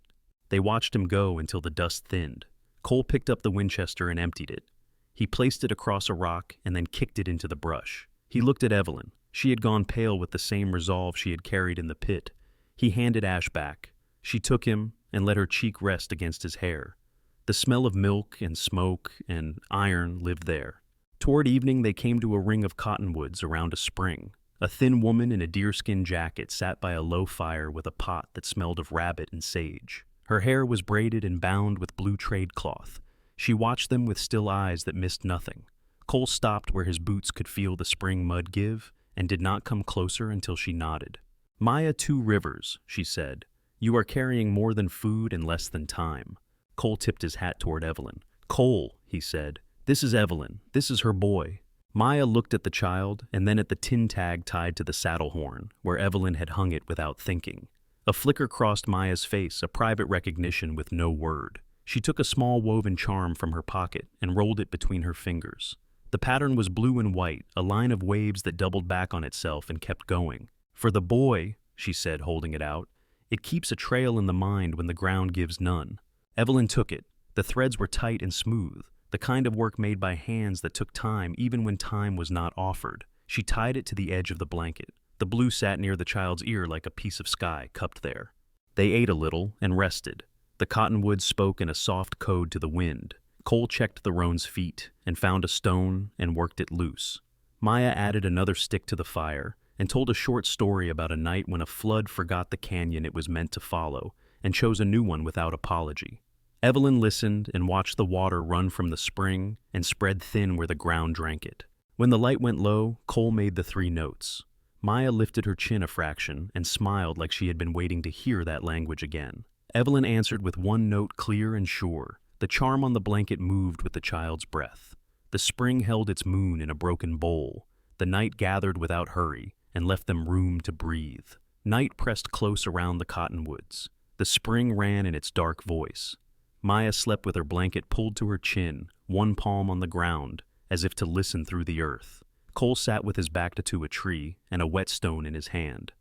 They watched him go until the dust thinned. Cole picked up the Winchester and emptied it. He placed it across a rock and then kicked it into the brush. He looked at Evelyn. She had gone pale with the same resolve she had carried in the pit. He handed Ash back. She took him and let her cheek rest against his hair. The smell of milk and smoke and iron lived there. Toward evening they came to a ring of cottonwoods around a spring. A thin woman in a deerskin jacket sat by a low fire with a pot that smelled of rabbit and sage. Her hair was braided and bound with blue trade cloth. She watched them with still eyes that missed nothing. Cole stopped where his boots could feel the spring mud give and did not come closer until she nodded. Maya, 2 rivers, she said. You are carrying more than food and less than time. Cole tipped his hat toward Evelyn. Cole, he said. This is Evelyn. This is her boy. Maya looked at the child and then at the tin tag tied to the saddle horn, where Evelyn had hung it without thinking. A flicker crossed Maya's face, a private recognition with no word. She took a small woven charm from her pocket and rolled it between her fingers. The pattern was blue and white, a line of waves that doubled back on itself and kept going. For the boy, she said, holding it out, it keeps a trail in the mind when the ground gives none. Evelyn took it. The threads were tight and smooth, the kind of work made by hands that took time even when time was not offered. She tied it to the edge of the blanket. The blue sat near the child's ear like a piece of sky cupped there. They ate a little and rested. The cottonwoods spoke in a soft code to the wind. Cole checked the roan's feet and found a stone and worked it loose. Maya added another stick to the fire and told a short story about a night when a flood forgot the canyon it was meant to follow and chose a new one without apology. Evelyn listened and watched the water run from the spring and spread thin where the ground drank it. When the light went low, Cole made the 3 notes. Maya lifted her chin a fraction and smiled like she had been waiting to hear that language again. Evelyn answered with 1 note clear and sure. The charm on the blanket moved with the child's breath. The spring held its moon in a broken bowl. The night gathered without hurry and left them room to breathe. Night pressed close around the cottonwoods. The spring ran in its dark voice. Maya slept with her blanket pulled to her chin, 1 palm on the ground, as if to listen through the earth. Cole sat with his back to a tree and a whetstone in his hand.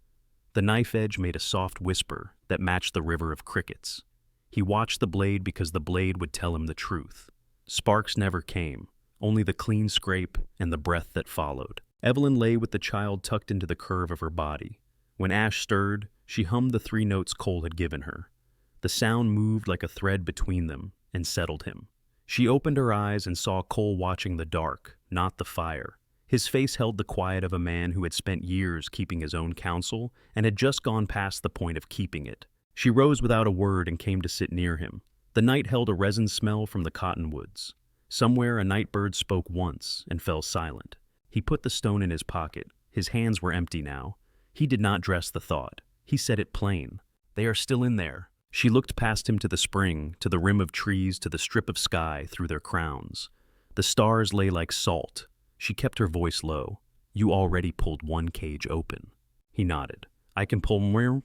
The knife edge made a soft whisper that matched the river of crickets. He watched the blade because the blade would tell him the truth. Sparks never came, only the clean scrape and the breath that followed. Evelyn lay with the child tucked into the curve of her body. When Ash stirred, she hummed the 3 notes Cole had given her. The sound moved like a thread between them and settled him. She opened her eyes and saw Cole watching the dark, not the fire. His face held the quiet of a man who had spent years keeping his own counsel and had just gone past the point of keeping it. She rose without a word and came to sit near him. The night held a resin smell from the cottonwoods. Somewhere a night bird spoke once and fell silent. He put the stone in his pocket. His hands were empty now. He did not dress the thought. He said it plain. They are still in there. She looked past him to the spring, to the rim of trees, to the strip of sky through their crowns. The stars lay like salt. She kept her voice low. You already pulled 1 cage open. He nodded. I can pull more.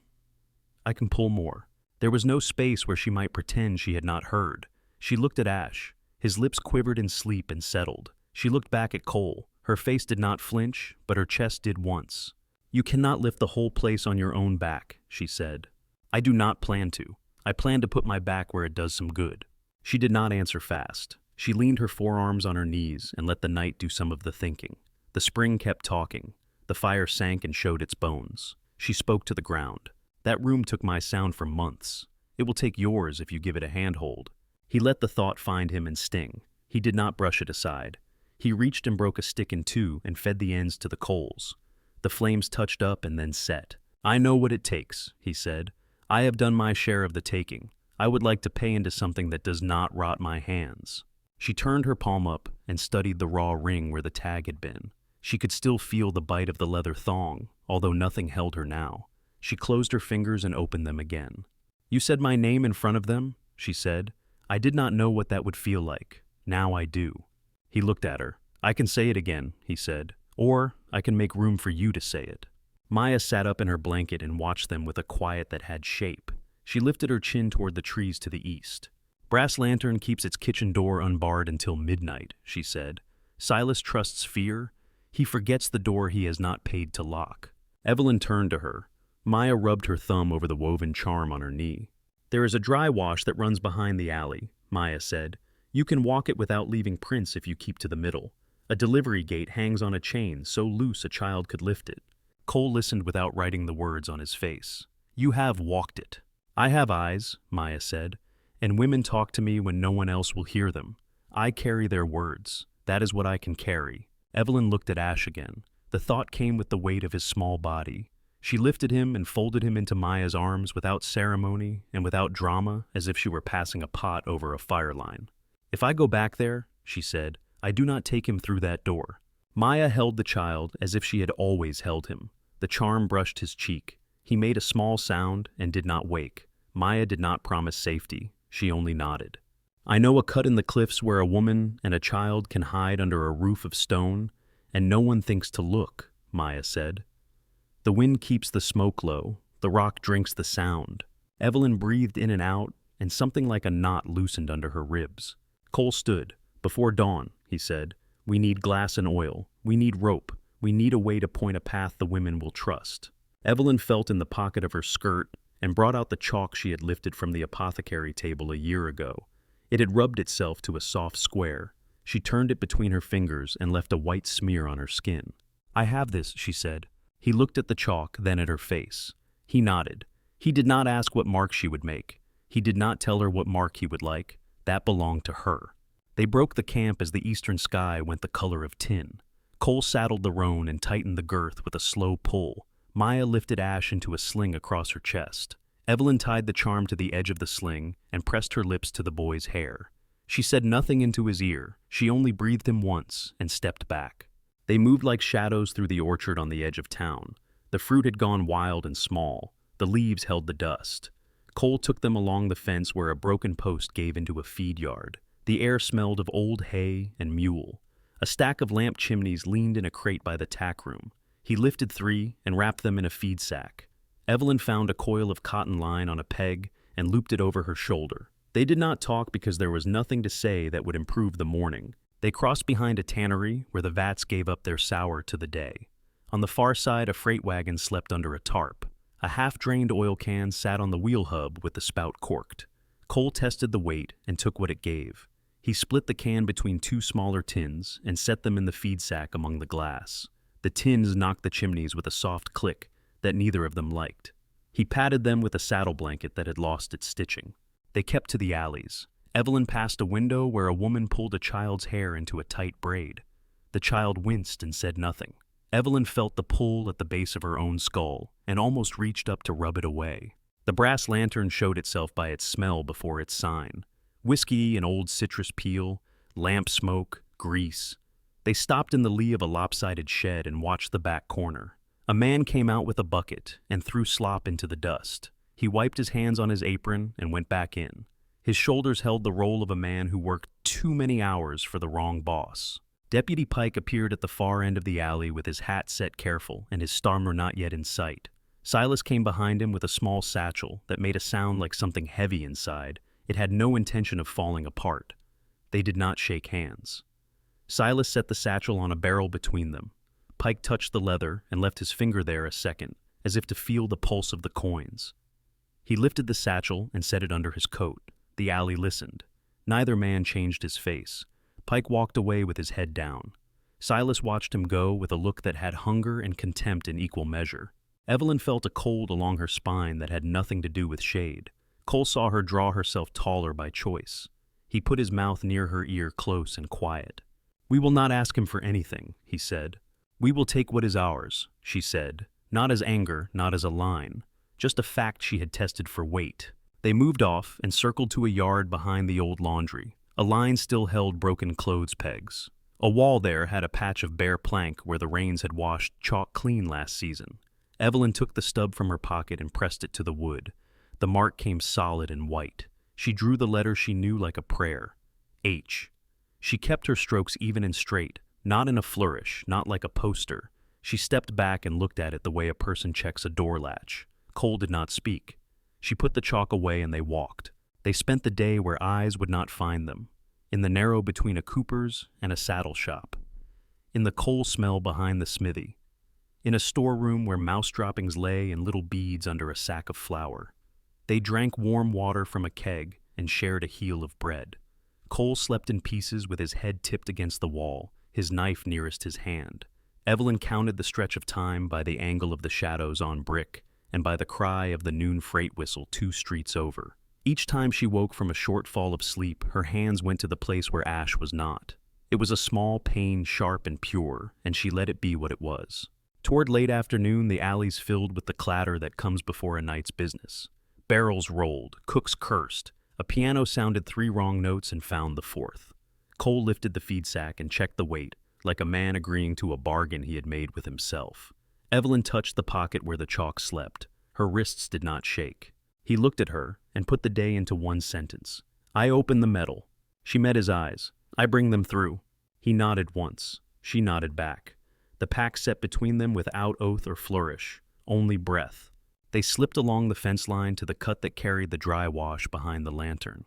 There was no space where she might pretend she had not heard. She looked at Ash. His lips quivered in sleep and settled. She looked back at Cole. Her face did not flinch, but her chest did once. You cannot lift the whole place on your own back, she said. I do not plan to. I plan to put my back where it does some good. She did not answer fast. She leaned her forearms on her knees and let the night do some of the thinking. The spring kept talking. The fire sank and showed its bones. She spoke to the ground. That room took my sound for months. It will take yours if you give it a handhold. He let the thought find him and sting. He did not brush it aside. He reached and broke a stick in 2 and fed the ends to the coals. The flames touched up and then set. I know what it takes, he said. I have done my share of the taking. I would like to pay into something that does not rot my hands. She turned her palm up and studied the raw ring where the tag had been. She could still feel the bite of the leather thong, although nothing held her now. She closed her fingers and opened them again. You said my name in front of them, she said. I did not know what that would feel like. Now I do. He looked at her. I can say it again, he said, or I can make room for you to say it. Maya sat up in her blanket and watched them with a quiet that had shape. She lifted her chin toward the trees to the east. Brass Lantern keeps its kitchen door unbarred until midnight, she said. Silas trusts fear. He forgets the door he has not paid to lock. Evelyn turned to her. Maya rubbed her thumb over the woven charm on her knee. There is a dry wash that runs behind the alley, Maya said. You can walk it without leaving prints if you keep to the middle. A delivery gate hangs on a chain so loose a child could lift it. Cole listened without writing the words on his face. You have walked it. I have eyes, Maya said, and women talk to me when no one else will hear them. I carry their words. That is what I can carry. Evelyn looked at Ash again. The thought came with the weight of his small body. She lifted him and folded him into Maya's arms without ceremony and without drama, as if she were passing a pot over a fire line. If I go back there, she said, I do not take him through that door. Maya held the child as if she had always held him. The charm brushed his cheek. He made a small sound and did not wake. Maya did not promise safety. She only nodded. I know a cut in the cliffs where a woman and a child can hide under a roof of stone, and no one thinks to look, Maya said. The wind keeps the smoke low. The rock drinks the sound. Evelyn breathed in and out, and something like a knot loosened under her ribs. Cole stood. Before dawn, he said, we need glass and oil. We need rope. We need a way to point a path the women will trust. Evelyn felt in the pocket of her skirt and brought out the chalk she had lifted from the apothecary table a year ago. It had rubbed itself to a soft square. She turned it between her fingers and left a white smear on her skin. I have this, she said. He looked at the chalk, then at her face. He nodded. He did not ask what mark she would make. He did not tell her what mark he would like. That belonged to her. They broke the camp as the eastern sky went the color of tin. Cole saddled the roan and tightened the girth with a slow pull. Maya lifted Ash into a sling across her chest. Evelyn tied the charm to the edge of the sling and pressed her lips to the boy's hair. She said nothing into his ear. She only breathed him once and stepped back. They moved like shadows through the orchard on the edge of town. The fruit had gone wild and small. The leaves held the dust. Cole took them along the fence where a broken post gave into a feed yard. The air smelled of old hay and mule. A stack of lamp chimneys leaned in a crate by the tack room. He lifted 3 and wrapped them in a feed sack. Evelyn found a coil of cotton line on a peg and looped it over her shoulder. They did not talk because there was nothing to say that would improve the morning. They crossed behind a tannery where the vats gave up their sour to the day. On the far side, a freight wagon slept under a tarp. A half-drained oil can sat on the wheel hub with the spout corked. Cole tested the weight and took what it gave. He split the can between 2 smaller tins and set them in the feed sack among the glass. The tins knocked the chimneys with a soft click that neither of them liked. He patted them with a saddle blanket that had lost its stitching. They kept to the alleys. Evelyn passed a window where a woman pulled a child's hair into a tight braid. The child winced and said nothing. Evelyn felt the pull at the base of her own skull and almost reached up to rub it away. The brass lantern showed itself by its smell before its sign. Whiskey and old citrus peel, lamp smoke, grease. They stopped in the lee of a lopsided shed and watched the back corner. A man came out with a bucket and threw slop into the dust. He wiped his hands on his apron and went back in. His shoulders held the roll of a man who worked too many hours for the wrong boss. Deputy Pike appeared at the far end of the alley with his hat set careful and his stammer not yet in sight. Silas came behind him with a small satchel that made a sound like something heavy inside. It had no intention of falling apart. They did not shake hands. Silas set the satchel on a barrel between them. Pike touched the leather and left his finger there a second, as if to feel the pulse of the coins. He lifted the satchel and set it under his coat. The alley listened. Neither man changed his face. Pike walked away with his head down. Silas watched him go with a look that had hunger and contempt in equal measure. Evelyn felt a cold along her spine that had nothing to do with shade. Cole saw her draw herself taller by choice. He put his mouth near her ear, close and quiet. "We will not ask him for anything," he said. "We will take what is ours," she said, not as anger, not as a line, just a fact she had tested for weight. They moved off and circled to a yard behind the old laundry. A line still held broken clothes pegs. A wall there had a patch of bare plank where the rains had washed chalk clean last season. Evelyn took the stub from her pocket and pressed it to the wood. The mark came solid and white. She drew the letter she knew like a prayer. H. She kept her strokes even and straight, not in a flourish, not like a poster. She stepped back and looked at it the way a person checks a door latch. Cole did not speak. She put the chalk away and they walked. They spent the day where eyes would not find them, in the narrow between a cooper's and a saddle shop, in the coal smell behind the smithy, in a storeroom where mouse droppings lay in little beads under a sack of flour. They drank warm water from a keg and shared a heel of bread. Cole slept in pieces with his head tipped against the wall, his knife nearest his hand. Evelyn counted the stretch of time by the angle of the shadows on brick and by the cry of the noon freight whistle 2 streets over. Each time she woke from a short fall of sleep, her hands went to the place where Ash was not. It was a small pain, sharp and pure, and she let it be what it was. Toward late afternoon, the alleys filled with the clatter that comes before a night's business. Barrels rolled, cooks cursed. A piano sounded 3 wrong notes and found the 4th. Cole lifted the feed sack and checked the weight, like a man agreeing to a bargain he had made with himself. Evelyn touched the pocket where the chalk slept. Her wrists did not shake. He looked at her and put the day into one sentence. "I open the metal." She met his eyes. "I bring them through." He nodded once. She nodded back. The pack set between them without oath or flourish, only breath. They slipped along the fence line to the cut that carried the dry wash behind the lantern.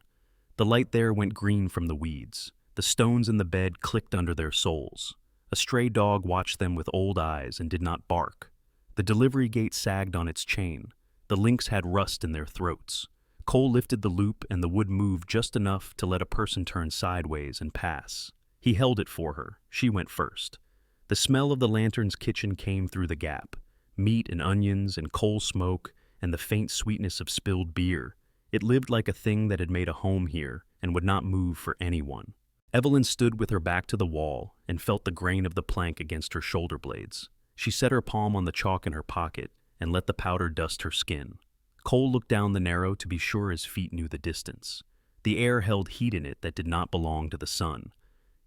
The light there went green from the weeds. The stones in the bed clicked under their soles. A stray dog watched them with old eyes and did not bark. The delivery gate sagged on its chain. The links had rust in their throats. Cole lifted the loop and the wood moved just enough to let a person turn sideways and pass. He held it for her. She went first. The smell of the lantern's kitchen came through the gap. Meat and onions and coal smoke and the faint sweetness of spilled beer. It lived like a thing that had made a home here and would not move for anyone. Evelyn stood with her back to the wall and felt the grain of the plank against her shoulder blades. She set her palm on the chalk in her pocket and let the powder dust her skin. Cole looked down the narrow to be sure his feet knew the distance. The air held heat in it that did not belong to the sun.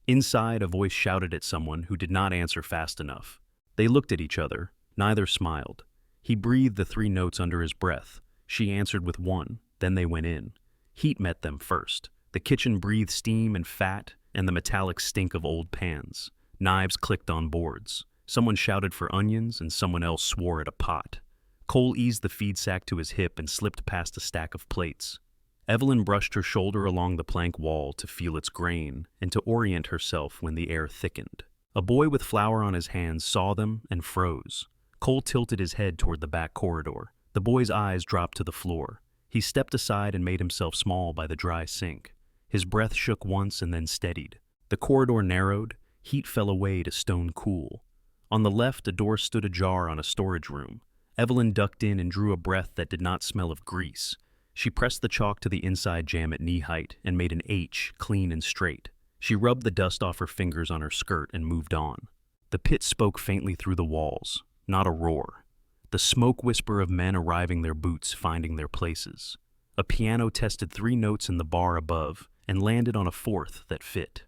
Inside, a voice shouted at someone who did not answer fast enough. They looked at each other. Neither smiled. He breathed the 3 notes under his breath. She answered with 1, then they went in. Heat met them first. The kitchen breathed steam and fat and the metallic stink of old pans. Knives clicked on boards. Someone shouted for onions and someone else swore at a pot. Cole eased the feed sack to his hip and slipped past a stack of plates. Evelyn brushed her shoulder along the plank wall to feel its grain and to orient herself when the air thickened. A boy with flour on his hands saw them and froze. Cole tilted his head toward the back corridor. The boy's eyes dropped to the floor. He stepped aside and made himself small by the dry sink. His breath shook once and then steadied. The corridor narrowed. Heat fell away to stone cool. On the left, a door stood ajar on a storage room. Evelyn ducked in and drew a breath that did not smell of grease. She pressed the chalk to the inside jamb at knee height and made an H, clean and straight. She rubbed the dust off her fingers on her skirt and moved on. The pit spoke faintly through the walls. Not a roar. The smoke whisper of men arriving their boots, finding their places. A piano tested 3 notes in the bar above and landed on a 4th that fit.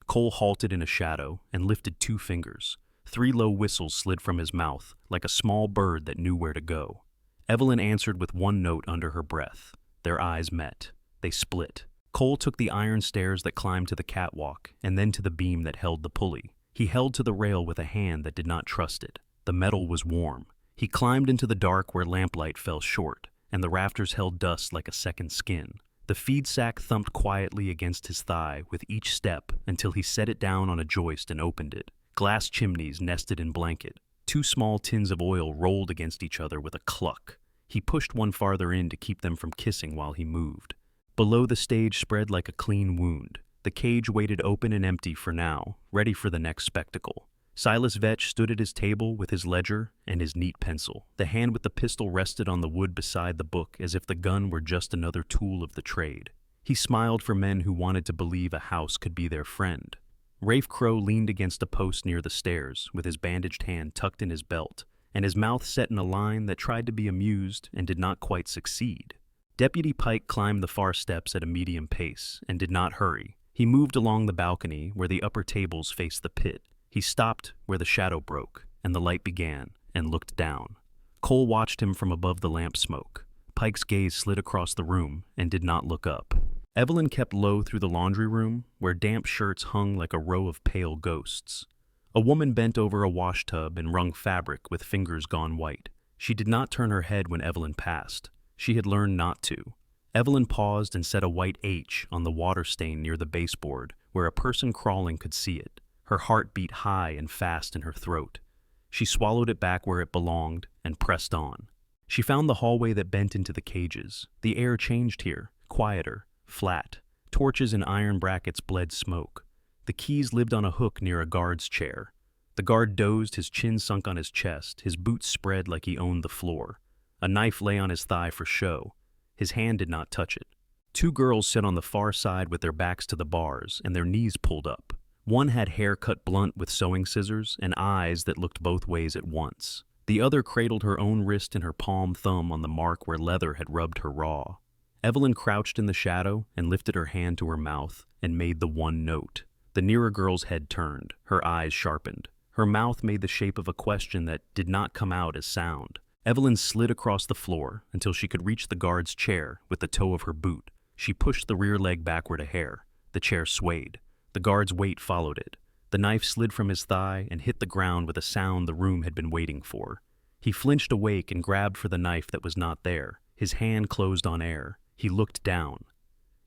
Cole halted in a shadow and lifted 2 fingers. 3 low whistles slid from his mouth, like a small bird that knew where to go. Evelyn answered with 1 note under her breath. Their eyes met. They split. Cole took the iron stairs that climbed to the catwalk and then to the beam that held the pulley. He held to the rail with a hand that did not trust it. The metal was warm. He climbed into the dark where lamplight fell short, and the rafters held dust like a second skin. The feed sack thumped quietly against his thigh with each step until he set it down on a joist and opened it. Glass chimneys nested in blanket. 2 small tins of oil rolled against each other with a cluck. He pushed one farther in to keep them from kissing while he moved. Below, the stage spread like a clean wound. The cage waited open and empty for now, ready for the next spectacle. Silas Vetch stood at his table with his ledger and his neat pencil. The hand with the pistol rested on the wood beside the book as if the gun were just another tool of the trade. He smiled for men who wanted to believe a house could be their friend. Rafe Crow leaned against a post near the stairs, with his bandaged hand tucked in his belt, and his mouth set in a line that tried to be amused and did not quite succeed. Deputy Pike climbed the far steps at a medium pace and did not hurry. He moved along the balcony where the upper tables faced the pit. He stopped where the shadow broke, and the light began, and looked down. Cole watched him from above the lamp smoke. Pike's gaze slid across the room and did not look up. Evelyn kept low through the laundry room, where damp shirts hung like a row of pale ghosts. A woman bent over a wash tub and wrung fabric with fingers gone white. She did not turn her head when Evelyn passed. She had learned not to. Evelyn paused and set a white H on the water stain near the baseboard, where a person crawling could see it. Her heart beat high and fast in her throat. She swallowed it back where it belonged and pressed on. She found the hallway that bent into the cages. The air changed here, quieter, flat. Torches and iron brackets bled smoke. The keys lived on a hook near a guard's chair. The guard dozed, his chin sunk on his chest, his boots spread like he owned the floor. A knife lay on his thigh for show. His hand did not touch it. 2 girls sat on the far side with their backs to the bars and their knees pulled up. One had hair cut blunt with sewing scissors and eyes that looked both ways at once. The other cradled her own wrist in her palm thumb on the mark where leather had rubbed her raw. Evelyn crouched in the shadow and lifted her hand to her mouth and made the 1 note. The nearer girl's head turned, her eyes sharpened. Her mouth made the shape of a question that did not come out as sound. Evelyn slid across the floor until she could reach the guard's chair with the toe of her boot. She pushed the rear leg backward a hair. The chair swayed. The guard's weight followed it. The knife slid from his thigh and hit the ground with a sound the room had been waiting for. He flinched awake and grabbed for the knife that was not there. His hand closed on air. He looked down.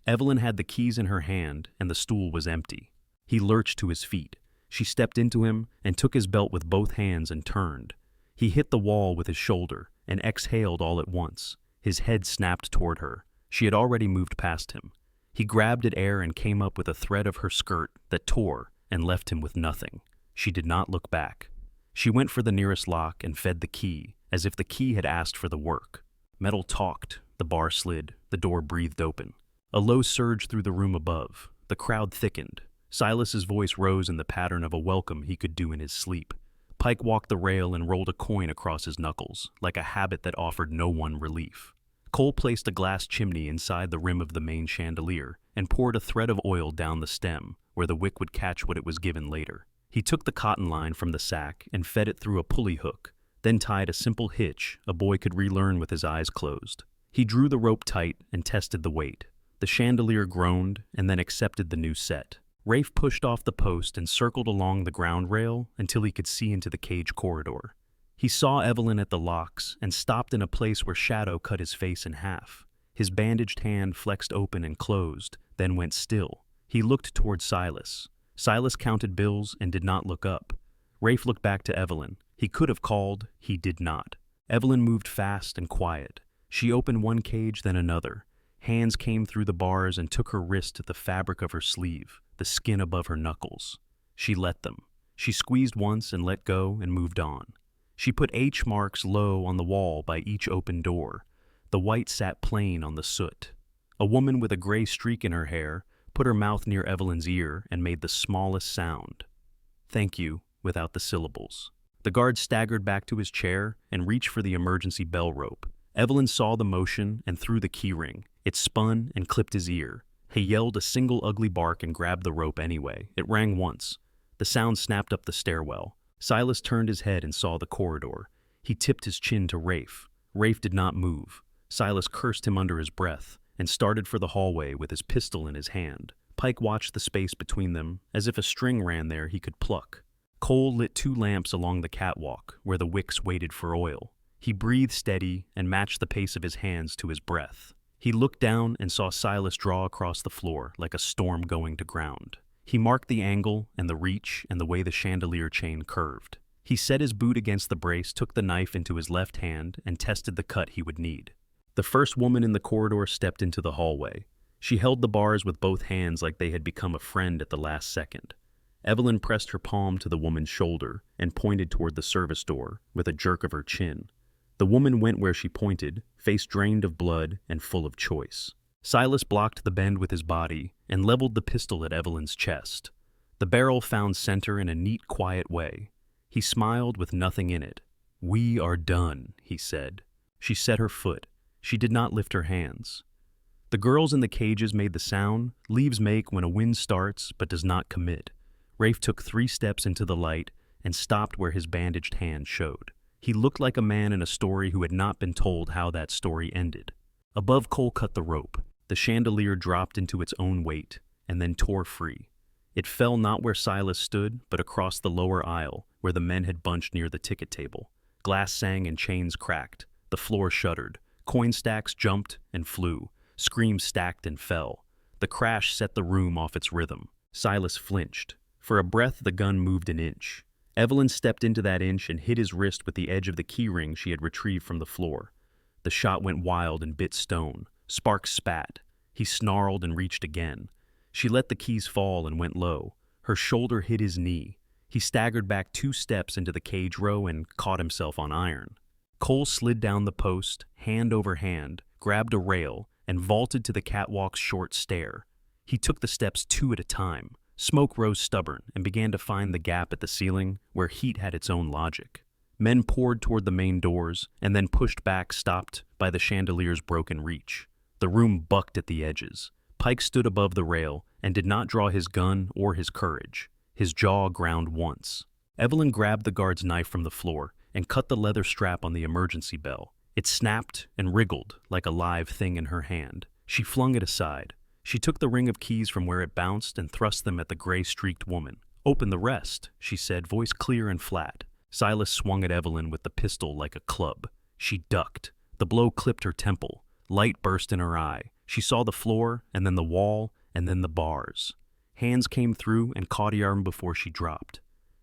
Evelyn had the keys in her hand and the stool was empty. He lurched to his feet. She stepped into him and took his belt with both hands and turned. He hit the wall with his shoulder and exhaled all at once. His head snapped toward her. She had already moved past him. He grabbed at air and came up with a thread of her skirt that tore and left him with nothing. She did not look back. She went for the nearest lock and fed the key, as if the key had asked for the work. Metal talked, the bar slid, the door breathed open. A low surge through the room above. The crowd thickened. Silas's voice rose in the pattern of a welcome he could do in his sleep. Pike walked the rail and rolled a coin across his knuckles, like a habit that offered no one relief. Cole placed a glass chimney inside the rim of the main chandelier and poured a thread of oil down the stem, where the wick would catch what it was given later. He took the cotton line from the sack and fed it through a pulley hook, then tied a simple hitch a boy could relearn with his eyes closed. He drew the rope tight and tested the weight. The chandelier groaned and then accepted the new set. Rafe pushed off the post and circled along the ground rail until he could see into the cage corridor. He saw Evelyn at the locks and stopped in a place where shadow cut his face in half. His bandaged hand flexed open and closed, then went still. He looked toward Silas. Silas counted bills and did not look up. Rafe looked back to Evelyn. He could have called, he did not. Evelyn moved fast and quiet. She opened one cage, then another. Hands came through the bars and took her wrist to the fabric of her sleeve, the skin above her knuckles. She let them. She squeezed once and let go and moved on. She put H marks low on the wall by each open door. The white sat plain on the soot. A woman with a gray streak in her hair put her mouth near Evelyn's ear and made the smallest sound. "Thank you," without the syllables. The guard staggered back to his chair and reached for the emergency bell rope. Evelyn saw the motion and threw the keyring. It spun and clipped his ear. He yelled a single ugly bark and grabbed the rope anyway. It rang once. The sound snapped up the stairwell. Silas turned his head and saw the corridor. He tipped his chin to Rafe. Rafe did not move. Silas cursed him under his breath and started for the hallway with his pistol in his hand. Pike watched the space between them, as if a string ran there he could pluck. Cole lit 2 lamps along the catwalk, where the wicks waited for oil. He breathed steady and matched the pace of his hands to his breath. He looked down and saw Silas draw across the floor like a storm going to ground. He marked the angle and the reach and the way the chandelier chain curved. He set his boot against the brace, took the knife into his left hand, and tested the cut he would need. The first woman in the corridor stepped into the hallway. She held the bars with both hands like they had become a friend at the last second. Evelyn pressed her palm to the woman's shoulder and pointed toward the service door with a jerk of her chin. The woman went where she pointed, face drained of blood and full of choice. Silas blocked the bend with his body and leveled the pistol at Evelyn's chest. The barrel found center in a neat, quiet way. He smiled with nothing in it. "We are done," he said. She set her foot. She did not lift her hands. The girls in the cages made the sound leaves make when a wind starts but does not commit. Rafe took 3 steps into the light and stopped where his bandaged hand showed. He looked like a man in a story who had not been told how that story ended. Above, Cole cut the rope. The chandelier dropped into its own weight and then tore free. It fell not where Silas stood, but across the lower aisle, where the men had bunched near the ticket table. Glass sang and chains cracked. The floor shuddered. Coin stacks jumped and flew. Screams stacked and fell. The crash set the room off its rhythm. Silas flinched. For a breath, the gun moved an inch. Evelyn stepped into that inch and hit his wrist with the edge of the keyring she had retrieved from the floor. The shot went wild and bit stone. Sparks spat. He snarled and reached again. She let the keys fall and went low. Her shoulder hit his knee. He staggered back 2 steps into the cage row and caught himself on iron. Cole slid down the post, hand over hand, grabbed a rail, and vaulted to the catwalk's short stair. He took the steps 2 at a time. Smoke rose stubborn and began to find the gap at the ceiling where heat had its own logic. Men poured toward the main doors and then pushed back, stopped by the chandelier's broken reach. The room bucked at the edges. Pike stood above the rail and did not draw his gun or his courage. His jaw ground once. Evelyn grabbed the guard's knife from the floor and cut the leather strap on the emergency bell. It snapped and wriggled like a live thing in her hand. She flung it aside. She took the ring of keys from where it bounced and thrust them at the gray-streaked woman. "Open the rest," she said, voice clear and flat. Silas swung at Evelyn with the pistol like a club. She ducked. The blow clipped her temple. Light burst in her eye. She saw the floor, and then the wall, and then the bars. Hands came through and caught her arm before she dropped.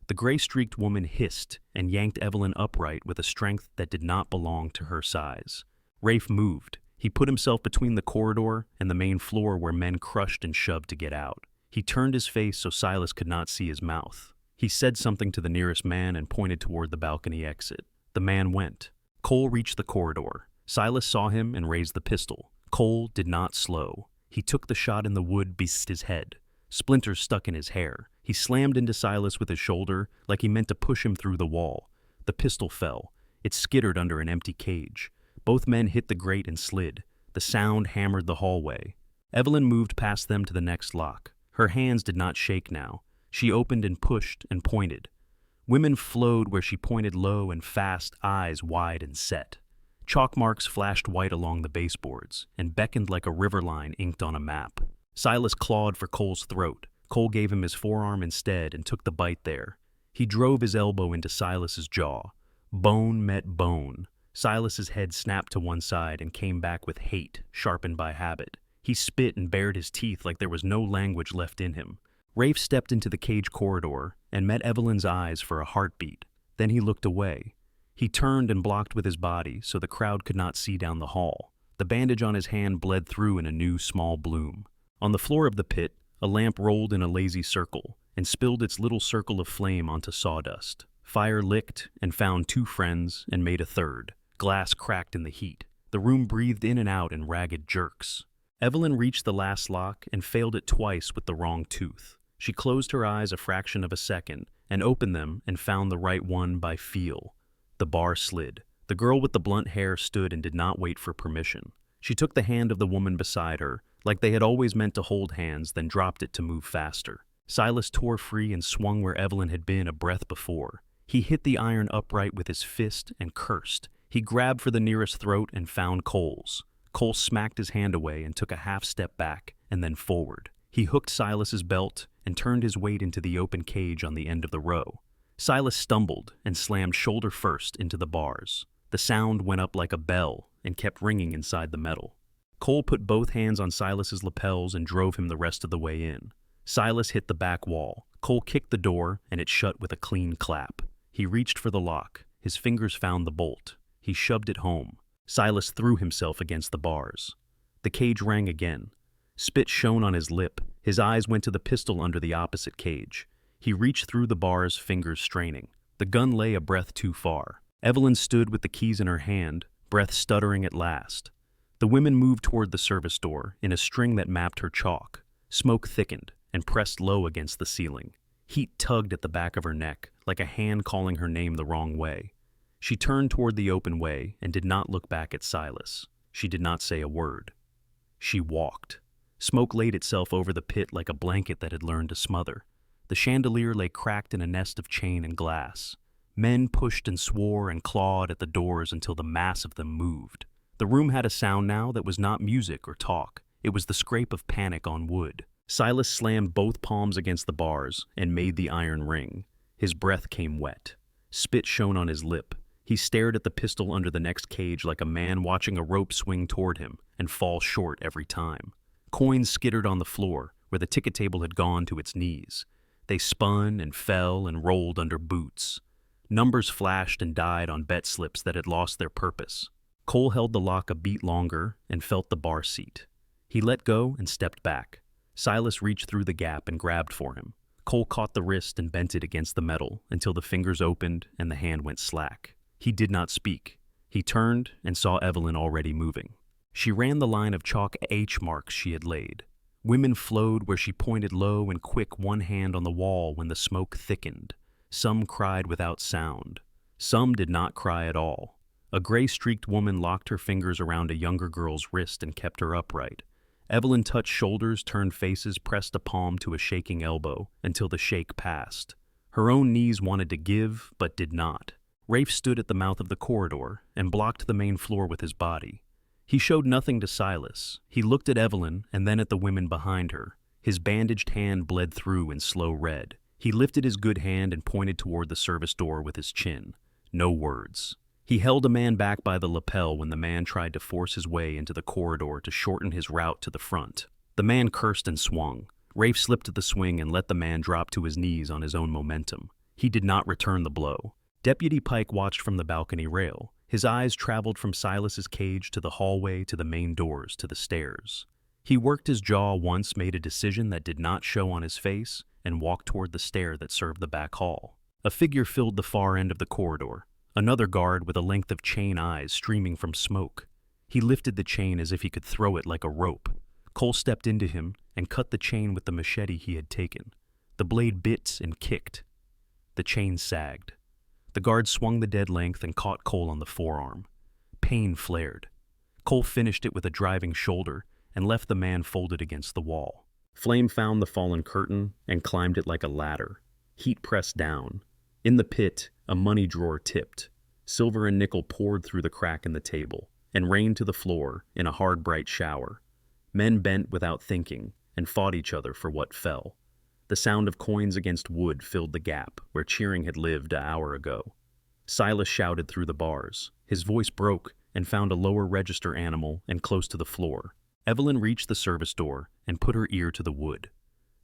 The gray-streaked woman hissed and yanked Evelyn upright with a strength that did not belong to her size. Rafe moved. He put himself between the corridor and the main floor where men crushed and shoved to get out. He turned his face so Silas could not see his mouth. He said something to the nearest man and pointed toward the balcony exit. The man went. Cole reached the corridor. Silas saw him and raised the pistol. Cole did not slow. He took the shot in the wood beast his head. Splinters stuck in his hair. He slammed into Silas with his shoulder like he meant to push him through the wall. The pistol fell. It skittered under an empty cage. Both men hit the grate and slid. The sound hammered the hallway. Evelyn moved past them to the next lock. Her hands did not shake now. She opened and pushed and pointed. Women flowed where she pointed low and fast, eyes wide and set. Chalk marks flashed white along the baseboards and beckoned like a river line inked on a map. Silas clawed for Cole's throat. Cole gave him his forearm instead and took the bite there. He drove his elbow into Silas's jaw. Bone met bone. Silas's head snapped to one side and came back with hate, sharpened by habit. He spit and bared his teeth like there was no language left in him. Rafe stepped into the cage corridor and met Evelyn's eyes for a heartbeat. Then he looked away. He turned and blocked with his body so the crowd could not see down the hall. The bandage on his hand bled through in a new small bloom. On the floor of the pit, a lamp rolled in a lazy circle and spilled its little circle of flame onto sawdust. Fire licked and found two friends and made a third. Glass cracked in the heat. The room breathed in and out in ragged jerks. Evelyn reached the last lock and failed it twice with the wrong tooth. She closed her eyes a fraction of a second and opened them and found the right one by feel. The bar slid. The girl with the blunt hair stood and did not wait for permission. She took the hand of the woman beside her, like they had always meant to hold hands, then dropped it to move faster. Silas tore free and swung where Evelyn had been a breath before. He hit the iron upright with his fist and cursed. He grabbed for the nearest throat and found Cole's. Cole smacked his hand away and took a half step back and then forward. He hooked Silas's belt and turned his weight into the open cage on the end of the row. Silas stumbled and slammed shoulder first into the bars. The sound went up like a bell and kept ringing inside the metal. Cole put both hands on Silas's lapels and drove him the rest of the way in. Silas hit the back wall. Cole kicked the door and it shut with a clean clap. He reached for the lock. His fingers found the bolt. He shoved it home. Silas threw himself against the bars. The cage rang again. Spit shone on his lip. His eyes went to the pistol under the opposite cage. He reached through the bars, fingers straining. The gun lay a breath too far. Evelyn stood with the keys in her hand, breath stuttering at last. The women moved toward the service door in a string that mapped her chalk. Smoke thickened and pressed low against the ceiling. Heat tugged at the back of her neck, like a hand calling her name the wrong way. She turned toward the open way and did not look back at Silas. She did not say a word. She walked. Smoke laid itself over the pit like a blanket that had learned to smother. The chandelier lay cracked in a nest of chain and glass. Men pushed and swore and clawed at the doors until the mass of them moved. The room had a sound now that was not music or talk. It was the scrape of panic on wood. Silas slammed both palms against the bars and made the iron ring. His breath came wet. Spit shone on his lip. He stared at the pistol under the next cage like a man watching a rope swing toward him and fall short every time. Coins skittered on the floor where the ticket table had gone to its knees. They spun and fell and rolled under boots. Numbers flashed and died on bet slips that had lost their purpose. Cole held the lock a beat longer and felt the bar seat. He let go and stepped back. Silas reached through the gap and grabbed for him. Cole caught the wrist and bent it against the metal until the fingers opened and the hand went slack. He did not speak. He turned and saw Evelyn already moving. She ran the line of chalk H marks she had laid. Women flowed where she pointed low and quick, one hand on the wall when the smoke thickened. Some cried without sound. Some did not cry at all. A gray-streaked woman locked her fingers around a younger girl's wrist and kept her upright. Evelyn touched shoulders, turned faces, pressed a palm to a shaking elbow until the shake passed. Her own knees wanted to give, but did not. Rafe stood at the mouth of the corridor and blocked the main floor with his body. He showed nothing to Silas. He looked at Evelyn and then at the women behind her. His bandaged hand bled through in slow red. He lifted his good hand and pointed toward the service door with his chin. No words. He held a man back by the lapel when the man tried to force his way into the corridor to shorten his route to the front. The man cursed and swung. Rafe slipped at the swing and let the man drop to his knees on his own momentum. He did not return the blow. Deputy Pike watched from the balcony rail. His eyes traveled from Silas's cage to the hallway to the main doors to the stairs. He worked his jaw once, made a decision that did not show on his face, and walked toward the stair that served the back hall. A figure filled the far end of the corridor, another guard with a length of chain eyes streaming from smoke. He lifted the chain as if he could throw it like a rope. Cole stepped into him and cut the chain with the machete he had taken. The blade bit and kicked. The chain sagged. The guard swung the dead length and caught Cole on the forearm. Pain flared. Cole finished it with a driving shoulder and left the man folded against the wall. Flame found the fallen curtain and climbed it like a ladder. Heat pressed down. In the pit, a money drawer tipped. Silver and nickel poured through the crack in the table and rained to the floor in a hard, bright shower. Men bent without thinking and fought each other for what fell. The sound of coins against wood filled the gap where cheering had lived an hour ago. Silas shouted through the bars. His voice broke and found a lower register animal and close to the floor. Evelyn reached the service door and put her ear to the wood.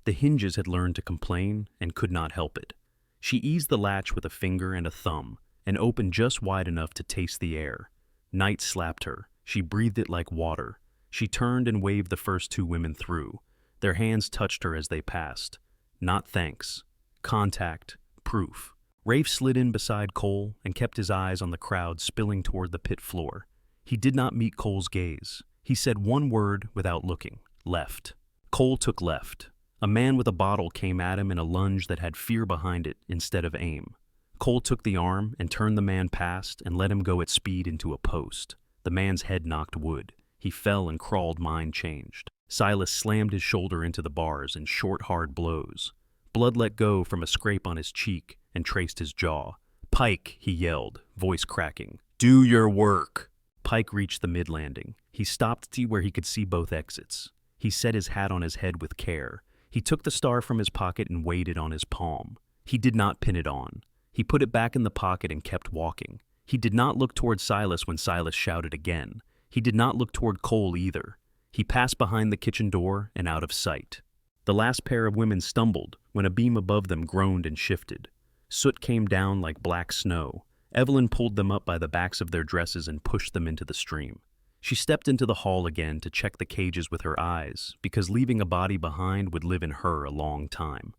The hinges had learned to complain and could not help it. She eased the latch with a finger and a thumb and opened just wide enough to taste the air. Night slapped her. She breathed it like water. She turned and waved the first two women through. Their hands touched her as they passed. Not thanks. Contact. Proof. Rafe slid in beside Cole and kept his eyes on the crowd spilling toward the pit floor. He did not meet Cole's gaze. He said one word without looking. Left. Cole took left. A man with a bottle came at him in a lunge that had fear behind it instead of aim. Cole took the arm and turned the man past and let him go at speed into a post. The man's head knocked wood. He fell and crawled, mind changed. Silas slammed his shoulder into the bars in short, hard blows. Blood let go from a scrape on his cheek and traced his jaw. "Pike," he yelled, voice cracking. "Do your work." Pike reached the mid-landing. He stopped where he could see both exits. He set his hat on his head with care. He took the star from his pocket and weighed it on his palm. He did not pin it on. He put it back in the pocket and kept walking. He did not look toward Silas when Silas shouted again. He did not look toward Cole either. He passed behind the kitchen door and out of sight. The last pair of women stumbled when a beam above them groaned and shifted. Soot came down like black snow. Evelyn pulled them up by the backs of their dresses and pushed them into the stream. She stepped into the hall again to check the cages with her eyes, because leaving a body behind would live in her a long time.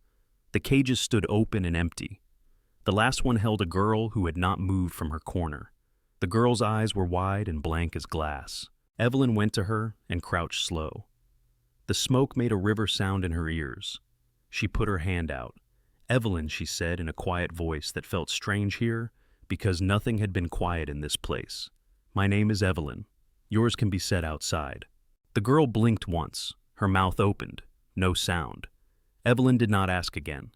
The cages stood open and empty. The last one held a girl who had not moved from her corner. The girl's eyes were wide and blank as glass. Evelyn went to her and crouched slow. The smoke made a river sound in her ears. She put her hand out. "Evelyn," she said in a quiet voice that felt strange here, because nothing had been quiet in this place. "My name is Evelyn. Yours can be said outside." The girl blinked once. Her mouth opened. No sound. Evelyn did not ask again.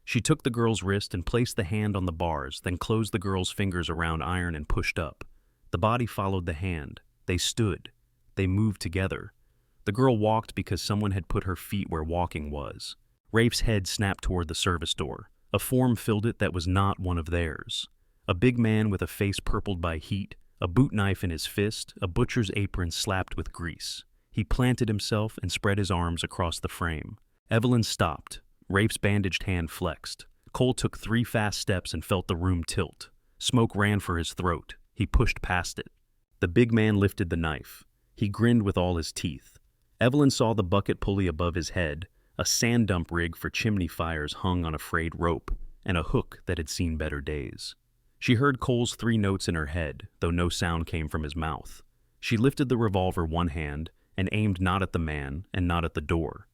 She took the girl's wrist and placed the hand on the bars, then closed the girl's fingers around iron and pushed up. The body followed the hand. They stood. They moved together. The girl walked because someone had put her feet where walking was. Rafe's head snapped toward the service door. A form filled it that was not one of theirs. A big man with a face purpled by heat, a boot knife in his fist, a butcher's apron slapped with grease. He planted himself and spread his arms across the frame. Evelyn stopped. Rafe's bandaged hand flexed. Cole took 3 fast steps and felt the room tilt. Smoke ran for his throat. He pushed past it. The big man lifted the knife. He grinned with all his teeth. Evelyn saw the bucket pulley above his head, a sand dump rig for chimney fires hung on a frayed rope, and a hook that had seen better days. She heard Cole's 3 notes in her head, though no sound came from his mouth. She lifted the revolver one hand and aimed not at the man and not at the door.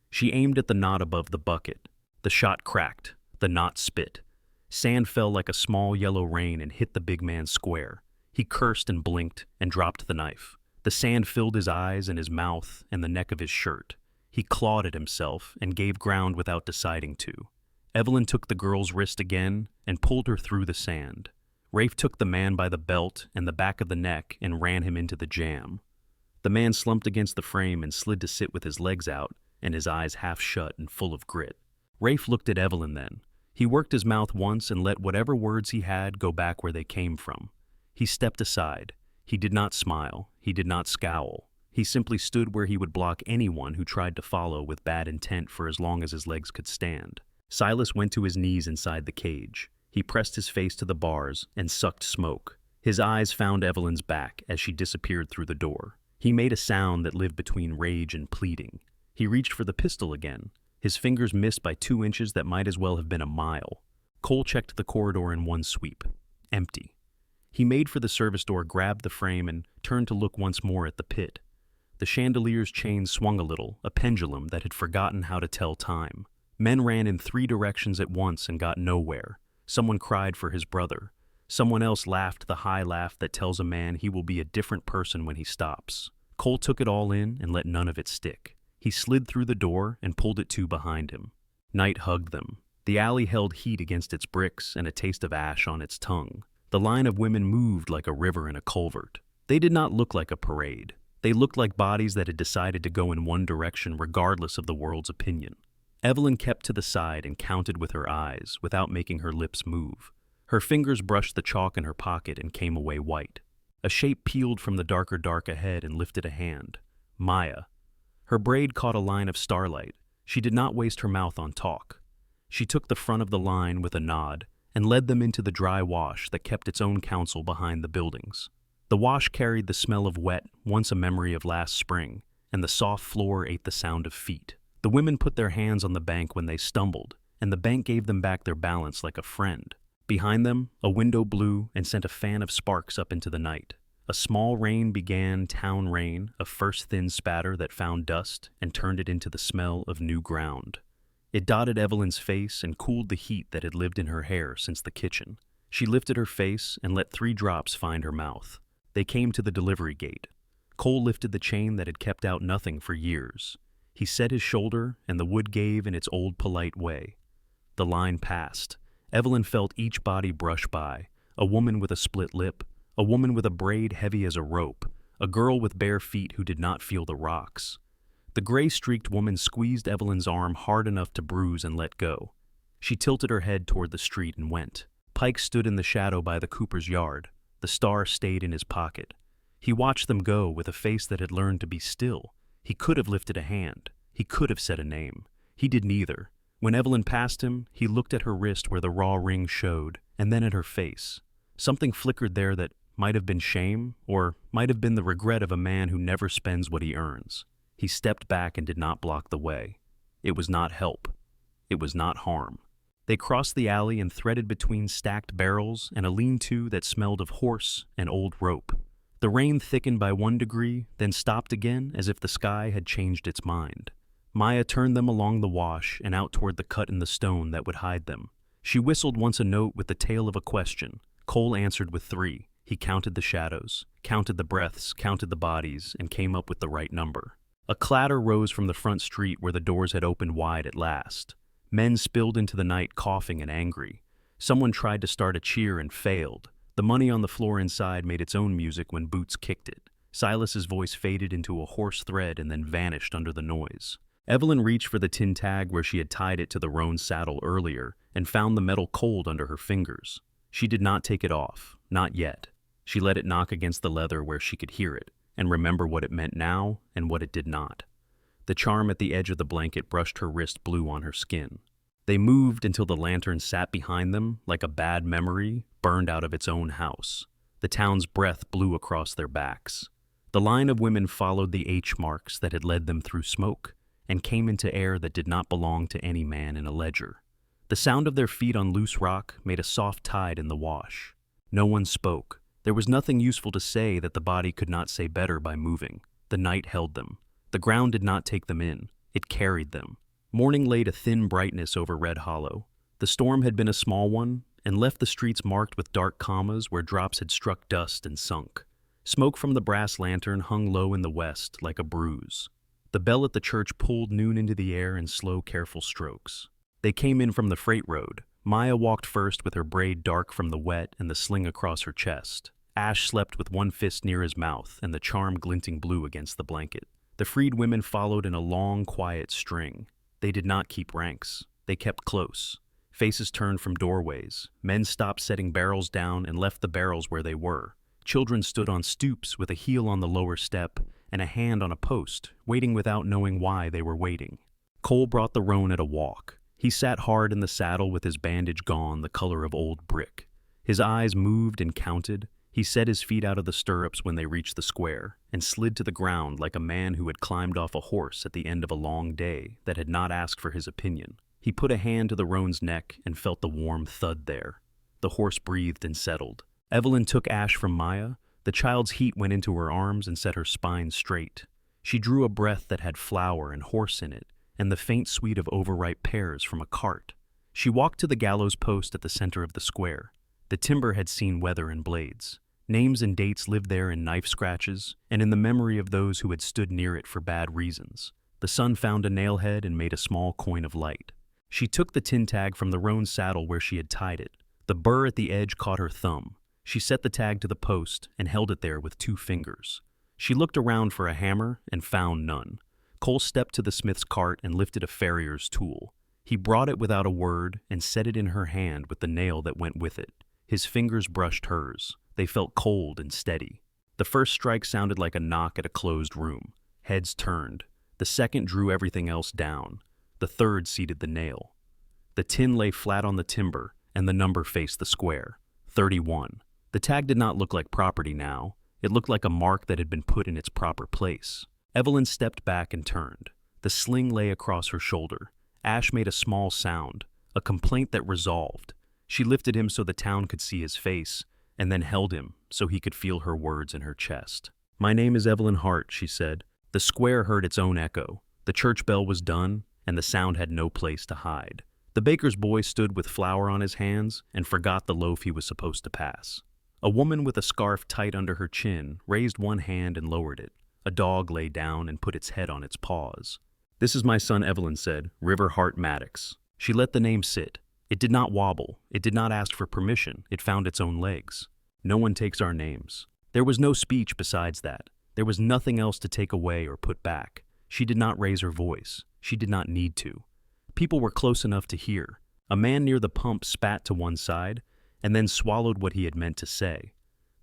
She aimed at the knot above the bucket. The shot cracked. The knot spit. Sand fell like a small yellow rain and hit the big man square. He cursed and blinked and dropped the knife. The sand filled his eyes and his mouth and the neck of his shirt. He clawed at himself and gave ground without deciding to. Evelyn took the girl's wrist again and pulled her through the sand. Rafe took the man by the belt and the back of the neck and ran him into the jam. The man slumped against the frame and slid to sit with his legs out and his eyes half shut and full of grit. Rafe looked at Evelyn then. He worked his mouth once and let whatever words he had go back where they came from. He stepped aside. He did not smile. He did not scowl. He simply stood where he would block anyone who tried to follow with bad intent for as long as his legs could stand. Silas went to his knees inside the cage. He pressed his face to the bars and sucked smoke. His eyes found Evelyn's back as she disappeared through the door. He made a sound that lived between rage and pleading. He reached for the pistol again. His fingers missed by 2 inches that might as well have been a mile. Cole checked the corridor in one sweep. Empty. He made for the service door, grabbed the frame, and turned to look once more at the pit. The chandelier's chain swung a little, a pendulum that had forgotten how to tell time. Men ran in 3 directions at once and got nowhere. Someone cried for his brother. Someone else laughed the high laugh that tells a man he will be a different person when he stops. Cole took it all in and let none of it stick. He slid through the door and pulled it to behind him. Night hugged them. The alley held heat against its bricks and a taste of ash on its tongue. The line of women moved like a river in a culvert. They did not look like a parade. They looked like bodies that had decided to go in one direction regardless of the world's opinion. Evelyn kept to the side and counted with her eyes without making her lips move. Her fingers brushed the chalk in her pocket and came away white. A shape peeled from the darker dark ahead and lifted a hand. Maya. Her braid caught a line of starlight. She did not waste her mouth on talk. She took the front of the line with a nod and led them into the dry wash that kept its own counsel behind the buildings. The wash carried the smell of wet, once a memory of last spring, and the soft floor ate the sound of feet. The women put their hands on the bank when they stumbled, and the bank gave them back their balance like a friend. Behind them, a window blew and sent a fan of sparks up into the night. A small rain began, town rain, a first thin spatter that found dust and turned it into the smell of new ground. It dotted Evelyn's face and cooled the heat that had lived in her hair since the kitchen. She lifted her face and let 3 drops find her mouth. They came to the delivery gate. Cole lifted the chain that had kept out nothing for years. He set his shoulder, and the wood gave in its old polite way. The line passed. Evelyn felt each body brush by. A woman with a split lip, a woman with a braid heavy as a rope, a girl with bare feet who did not feel the rocks. The gray-streaked woman squeezed Evelyn's arm hard enough to bruise and let go. She tilted her head toward the street and went. Pike stood in the shadow by the Cooper's yard. The star stayed in his pocket. He watched them go with a face that had learned to be still. He could have lifted a hand. He could have said a name. He did neither. When Evelyn passed him, he looked at her wrist where the raw ring showed, and then at her face. Something flickered there that might have been shame, or might have been the regret of a man who never spends what he earns. He stepped back and did not block the way. It was not help. It was not harm. They crossed the alley and threaded between stacked barrels and a lean-to that smelled of horse and old rope. The rain thickened by 1 degree, then stopped again as if the sky had changed its mind. Maya turned them along the wash and out toward the cut in the stone that would hide them. She whistled once a note with the tail of a question. Cole answered with 3. He counted the shadows, counted the breaths, counted the bodies, and came up with the right number. A clatter rose from the front street where the doors had opened wide at last. Men spilled into the night coughing and angry. Someone tried to start a cheer and failed. The money on the floor inside made its own music when boots kicked it. Silas's voice faded into a hoarse thread and then vanished under the noise. Evelyn reached for the tin tag where she had tied it to the roan's saddle earlier and found the metal cold under her fingers. She did not take it off, not yet. She let it knock against the leather where she could hear it and remember what it meant now and what it did not. The charm at the edge of the blanket brushed her wrist blue on her skin. They moved until the lantern sat behind them like a bad memory burned out of its own house. The town's breath blew across their backs. The line of women followed the H marks that had led them through smoke and came into air that did not belong to any man in a ledger. The sound of their feet on loose rock made a soft tide in the wash. No one spoke. There was nothing useful to say that the body could not say better by moving. The night held them. The ground did not take them in. It carried them. Morning laid a thin brightness over Red Hollow. The storm had been a small one and left the streets marked with dark commas where drops had struck dust and sunk. Smoke from the brass lantern hung low in the west like a bruise. The bell at the church pulled noon into the air in slow, careful strokes. They came in from the freight road. Maya walked first with her braid dark from the wet and the sling across her chest. Ash slept with one fist near his mouth and the charm glinting blue against the blanket. The freed women followed in a long, quiet string. They did not keep ranks. They kept close. Faces turned from doorways. Men stopped setting barrels down and left the barrels where they were. Children stood on stoops with a heel on the lower step and a hand on a post, waiting without knowing why they were waiting. Cole brought the roan at a walk. He sat hard in the saddle with his bandage gone, the color of old brick. His eyes moved and counted. He set his feet out of the stirrups when they reached the square and slid to the ground like a man who had climbed off a horse at the end of a long day that had not asked for his opinion. He put a hand to the roan's neck and felt the warm thud there. The horse breathed and settled. Evelyn took Ash from Maya. The child's heat went into her arms and set her spine straight. She drew a breath that had flour and horse in it, and the faint sweet of overripe pears from a cart. She walked to the gallows post at the center of the square. The timber had seen weather and blades. Names and dates lived there in knife scratches, and in the memory of those who had stood near it for bad reasons. The sun found a nailhead and made a small coin of light. She took the tin tag from the roan saddle where she had tied it. The burr at the edge caught her thumb. She set the tag to the post and held it there with 2 fingers. She looked around for a hammer and found none. Cole stepped to the smith's cart and lifted a farrier's tool. He brought it without a word and set it in her hand with the nail that went with it. His fingers brushed hers. They felt cold and steady. The first strike sounded like a knock at a closed room. Heads turned. The second drew everything else down. The third seated the nail. The tin lay flat on the timber, and the number faced the square. 31. The tag did not look like property now. It looked like a mark that had been put in its proper place. Evelyn stepped back and turned. The sling lay across her shoulder. Ash made a small sound, a complaint that resolved. She lifted him so the town could see his face, and then held him so he could feel her words in her chest. "My name is Evelyn Hart," she said. The square heard its own echo. The church bell was done, and the sound had no place to hide. The baker's boy stood with flour on his hands and forgot the loaf he was supposed to pass. A woman with a scarf tight under her chin raised one hand and lowered it. A dog lay down and put its head on its paws. "This is my son," Evelyn said, "River Hart Maddox." She let the name sit. It did not wobble. It did not ask for permission. It found its own legs. No one takes our names. There was no speech besides that. There was nothing else to take away or put back. She did not raise her voice. She did not need to. People were close enough to hear. A man near the pump spat to one side and then swallowed what he had meant to say.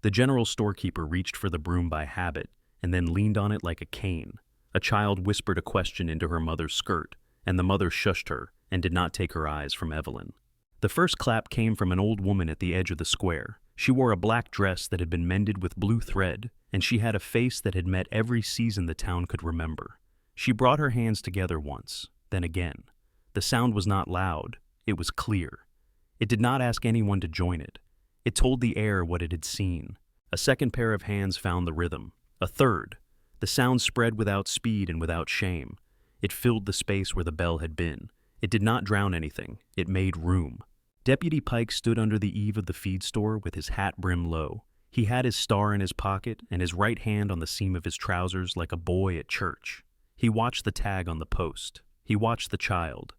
The general storekeeper reached for the broom by habit and then leaned on it like a cane. A child whispered a question into her mother's skirt, and the mother shushed her and did not take her eyes from Evelyn. The first clap came from an old woman at the edge of the square. She wore a black dress that had been mended with blue thread, and she had a face that had met every season the town could remember. She brought her hands together once, then again. The sound was not loud. It was clear. It did not ask anyone to join it. It told the air what it had seen. A second pair of hands found the rhythm. A third. The sound spread without speed and without shame. It filled the space where the bell had been. It did not drown anything. It made room. Deputy Pike stood under the eave of the feed store with his hat brim low. He had his star in his pocket and his right hand on the seam of his trousers like a boy at church. He watched the tag on the post. He watched the child.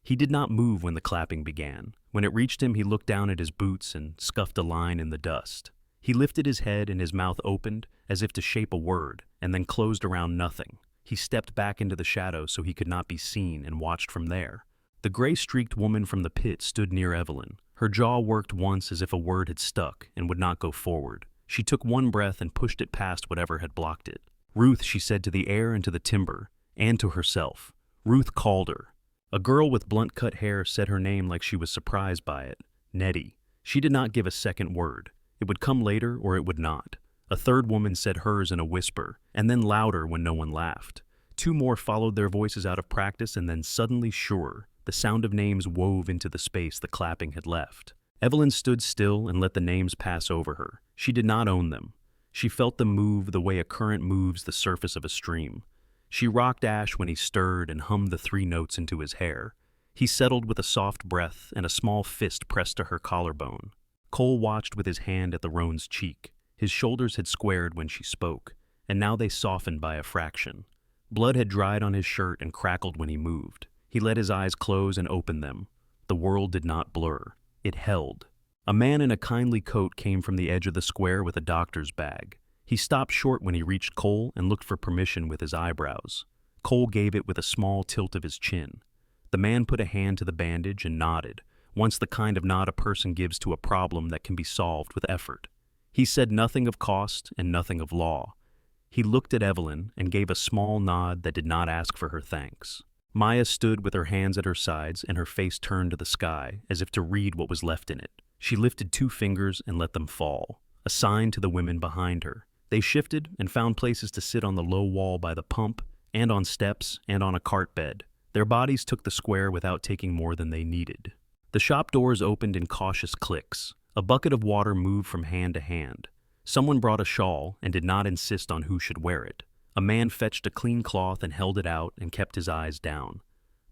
He did not move when the clapping began. When it reached him, he looked down at his boots and scuffed a line in the dust. He lifted his head and his mouth opened as if to shape a word, and then closed around nothing. He stepped back into the shadow so he could not be seen and watched from there. The gray-streaked woman from the pit stood near Evelyn. Her jaw worked once as if a word had stuck and would not go forward. She took one breath and pushed it past whatever had blocked it. "Ruth," she said to the air and to the timber, and to herself. Ruth called her. A girl with blunt-cut hair said her name like she was surprised by it. Nettie. She did not give a second word. It would come later or it would not. A third woman said hers in a whisper, and then louder when no one laughed. 2 more followed their voices out of practice, and then suddenly sure, the sound of names wove into the space the clapping had left. Evelyn stood still and let the names pass over her. She did not own them. She felt them move the way a current moves the surface of a stream. She rocked Ash when he stirred and hummed the 3 notes into his hair. He settled with a soft breath and a small fist pressed to her collarbone. Cole watched with his hand at the roan's cheek. His shoulders had squared when she spoke, and now they softened by a fraction. Blood had dried on his shirt and crackled when he moved. He let his eyes close and open them. The world did not blur. It held. A man in a kindly coat came from the edge of the square with a doctor's bag. He stopped short when he reached Cole and looked for permission with his eyebrows. Cole gave it with a small tilt of his chin. The man put a hand to the bandage and nodded, once the kind of nod a person gives to a problem that can be solved with effort. He said nothing of cost and nothing of law. He looked at Evelyn and gave a small nod that did not ask for her thanks. Maya stood with her hands at her sides and her face turned to the sky, as if to read what was left in it. She lifted 2 fingers and let them fall, a sign to the women behind her. They shifted and found places to sit on the low wall by the pump, and on steps, and on a cart bed. Their bodies took the square without taking more than they needed. The shop doors opened in cautious clicks. A bucket of water moved from hand to hand. Someone brought a shawl and did not insist on who should wear it. A man fetched a clean cloth and held it out and kept his eyes down.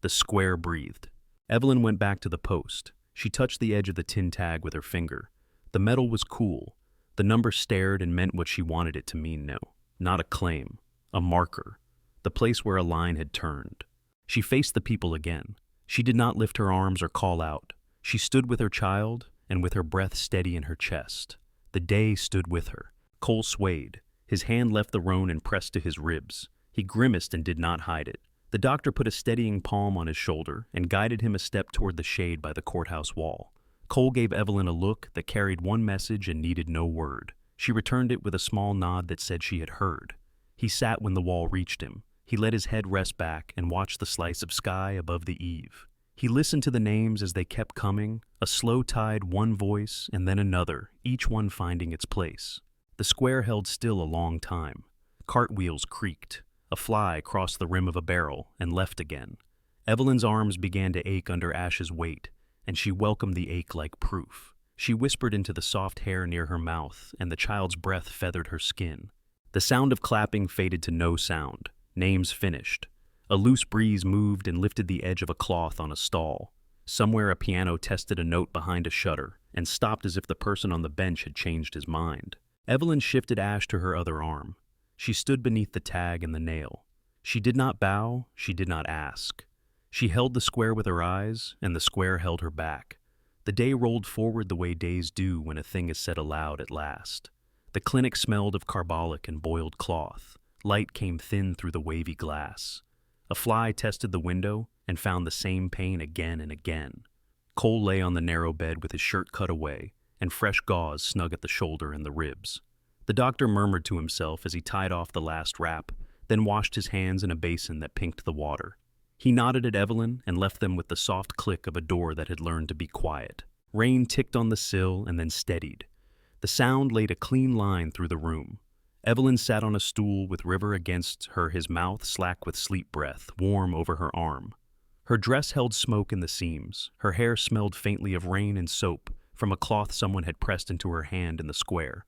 The square breathed. Evelyn went back to the post. She touched the edge of the tin tag with her finger. The metal was cool. The number stared and meant what she wanted it to mean now. Not a claim. A marker. The place where a line had turned. She faced the people again. She did not lift her arms or call out. She stood with her child and with her breath steady in her chest. The day stood with her. Cole swayed. His hand left the roan and pressed to his ribs. He grimaced and did not hide it. The doctor put a steadying palm on his shoulder and guided him a step toward the shade by the courthouse wall. Cole gave Evelyn a look that carried one message and needed no word. She returned it with a small nod that said she had heard. He sat when the wall reached him. He let his head rest back and watched the slice of sky above the eave. He listened to the names as they kept coming, a slow tide, one voice, and then another, each one finding its place. The square held still a long time. Cartwheels creaked. A fly crossed the rim of a barrel and left again. Evelyn's arms began to ache under Ash's weight, and she welcomed the ache like proof. She whispered into the soft hair near her mouth, and the child's breath feathered her skin. The sound of clapping faded to no sound. Names finished. A loose breeze moved and lifted the edge of a cloth on a stall. Somewhere a piano tested a note behind a shutter and stopped as if the person on the bench had changed his mind. Evelyn shifted Ash to her other arm. She stood beneath the tag and the nail. She did not bow, she did not ask. She held the square with her eyes, and the square held her back. The day rolled forward the way days do when a thing is said aloud at last. The clinic smelled of carbolic and boiled cloth. Light came thin through the wavy glass. A fly tested the window and found the same pain again and again. Cole lay on the narrow bed with his shirt cut away and fresh gauze snug at the shoulder and the ribs. The doctor murmured to himself as he tied off the last wrap, then washed his hands in a basin that pinked the water. He nodded at Evelyn and left them with the soft click of a door that had learned to be quiet. Rain ticked on the sill and then steadied. The sound laid a clean line through the room. Evelyn sat on a stool with River against her, his mouth slack with sleep breath, warm over her arm. Her dress held smoke in the seams. Her hair smelled faintly of rain and soap from a cloth someone had pressed into her hand in the square.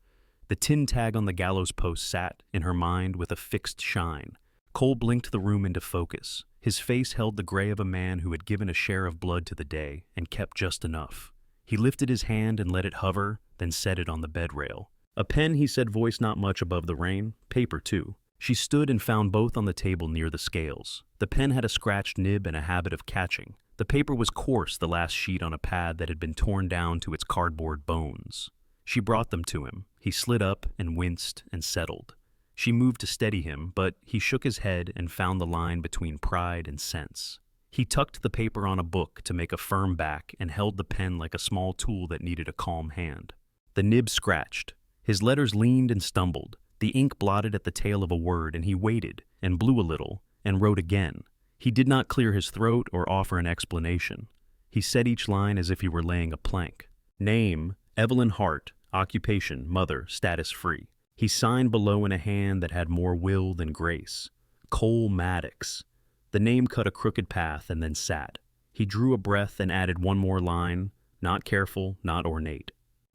The tin tag on the gallows post sat, in her mind, with a fixed shine. Cole blinked the room into focus. His face held the gray of a man who had given a share of blood to the day and kept just enough. He lifted his hand and let it hover, then set it on the bed rail. A pen, he said, voice not much above the rain. Paper, too. She stood and found both on the table near the scales. The pen had a scratched nib and a habit of catching. The paper was coarse, the last sheet on a pad that had been torn down to its cardboard bones. She brought them to him. He slid up and winced and settled. She moved to steady him, but he shook his head and found the line between pride and sense. He tucked the paper on a book to make a firm back and held the pen like a small tool that needed a calm hand. The nib scratched. His letters leaned and stumbled. The ink blotted at the tail of a word, and he waited and blew a little and wrote again. He did not clear his throat or offer an explanation. He said each line as if he were laying a plank. Name, Evelyn Hart. Occupation, mother, status free. He signed below in a hand that had more will than grace. Cole Maddox. The name cut a crooked path and then sat. He drew a breath and added one more line, not careful, not ornate.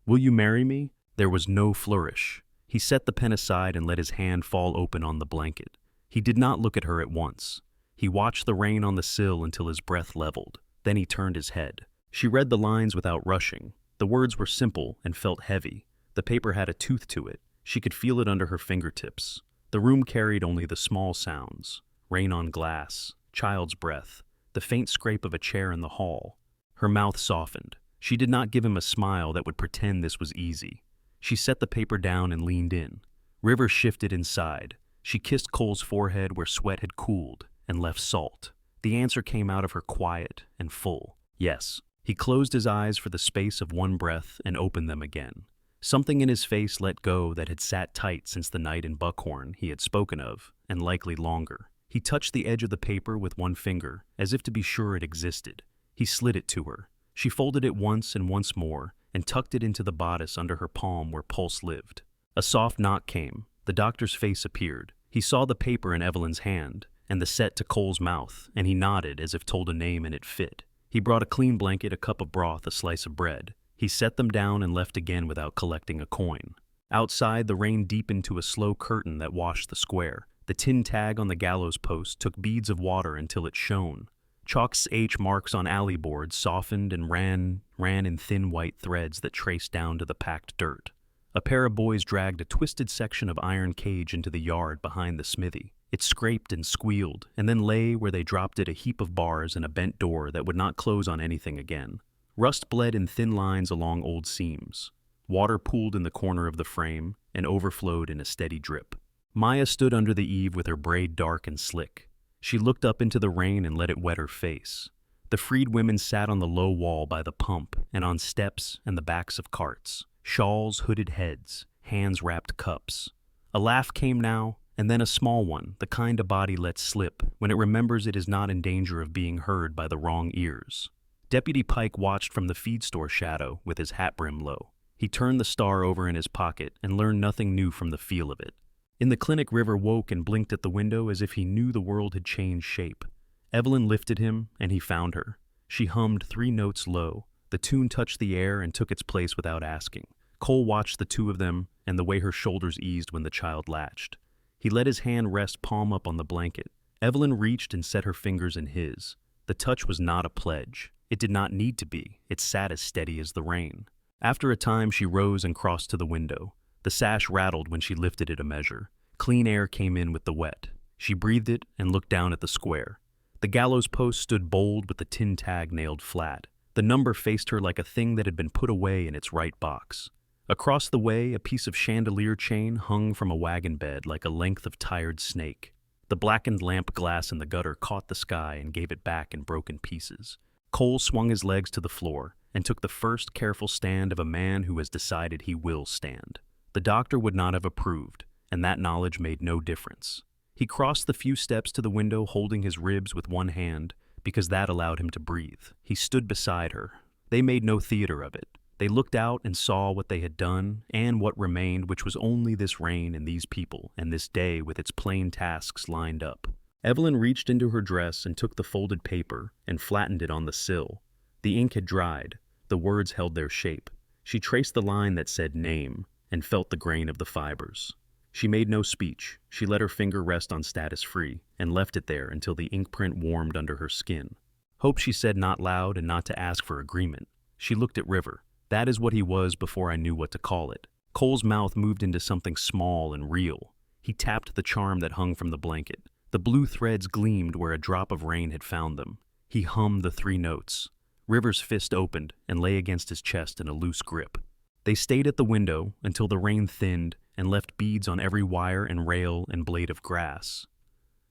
Will you marry me? There was no flourish. He set the pen aside and let his hand fall open on the blanket. He did not look at her at once. He watched the rain on the sill until his breath leveled. Then he turned his head. She read the lines without rushing. The words were simple and felt heavy. The paper had a tooth to it. She could feel it under her fingertips. The room carried only the small sounds: rain on glass, child's breath, the faint scrape of a chair in the hall. Her mouth softened. She did not give him a smile that would pretend this was easy. She set the paper down and leaned in. River shifted inside. She kissed Cole's forehead where sweat had cooled and left salt. The answer came out of her quiet and full. Yes. He closed his eyes for the space of one breath and opened them again. Something in his face let go that had sat tight since the night in Buckhorn he had spoken of, and likely longer. He touched the edge of the paper with one finger, as if to be sure it existed. He slid it to her. She folded it once and once more, and tucked it into the bodice under her palm where pulse lived. A soft knock came. The doctor's face appeared. He saw the paper in Evelyn's hand, and the set to Cole's mouth, and he nodded as if told a name and it fit. He brought a clean blanket, a cup of broth, a slice of bread. He set them down and left again without collecting a coin. Outside, the rain deepened to a slow curtain that washed the square. The tin tag on the gallows post took beads of water until it shone. Chalk's H marks on alley boards softened and ran in thin white threads that traced down to the packed dirt. A pair of boys dragged a twisted section of iron cage into the yard behind the smithy. It scraped and squealed, and then lay where they dropped it, a heap of bars and a bent door that would not close on anything again. Rust bled in thin lines along old seams. Water pooled in the corner of the frame and overflowed in a steady drip. Maya stood under the eave with her braid dark and slick. She looked up into the rain and let it wet her face. The freed women sat on the low wall by the pump and on steps and the backs of carts. Shawls, hooded heads, hands wrapped cups. A laugh came now, and then a small one, the kind a body lets slip when it remembers it is not in danger of being heard by the wrong ears. Deputy Pike watched from the feed store shadow with his hat brim low. He turned the star over in his pocket and learned nothing new from the feel of it. In the clinic, River woke and blinked at the window as if he knew the world had changed shape. Evelyn lifted him, and he found her. She hummed 3 notes low. The tune touched the air and took its place without asking. Cole watched the two of them and the way her shoulders eased when the child latched. He let his hand rest palm up on the blanket. Evelyn reached and set her fingers in his. The touch was not a pledge. It did not need to be. It sat as steady as the rain. After a time, she rose and crossed to the window. The sash rattled when she lifted it a measure. Clean air came in with the wet. She breathed it and looked down at the square. The gallows post stood bold with the tin tag nailed flat. The number faced her like a thing that had been put away in its right box. Across the way, a piece of chandelier chain hung from a wagon bed like a length of tired snake. The blackened lamp glass in the gutter caught the sky and gave it back in broken pieces. Cole swung his legs to the floor and took the first careful stand of a man who has decided he will stand. The doctor would not have approved, and that knowledge made no difference. He crossed the few steps to the window, holding his ribs with one hand, because that allowed him to breathe. He stood beside her. They made no theater of it. They looked out and saw what they had done, and what remained, which was only this rain and these people, and this day with its plain tasks lined up. Evelyn reached into her dress and took the folded paper and flattened it on the sill. The ink had dried. The words held their shape. She traced the line that said name and felt the grain of the fibers. She made no speech. She let her finger rest on status free and left it there until the ink print warmed under her skin. Hope, she said, not loud and not to ask for agreement. She looked at River. That is what he was before I knew what to call it. Cole's mouth moved into something small and real. He tapped the charm that hung from the blanket. The blue threads gleamed where a drop of rain had found them. He hummed the 3 notes. River's fist opened and lay against his chest in a loose grip. They stayed at the window until the rain thinned and left beads on every wire and rail and blade of grass.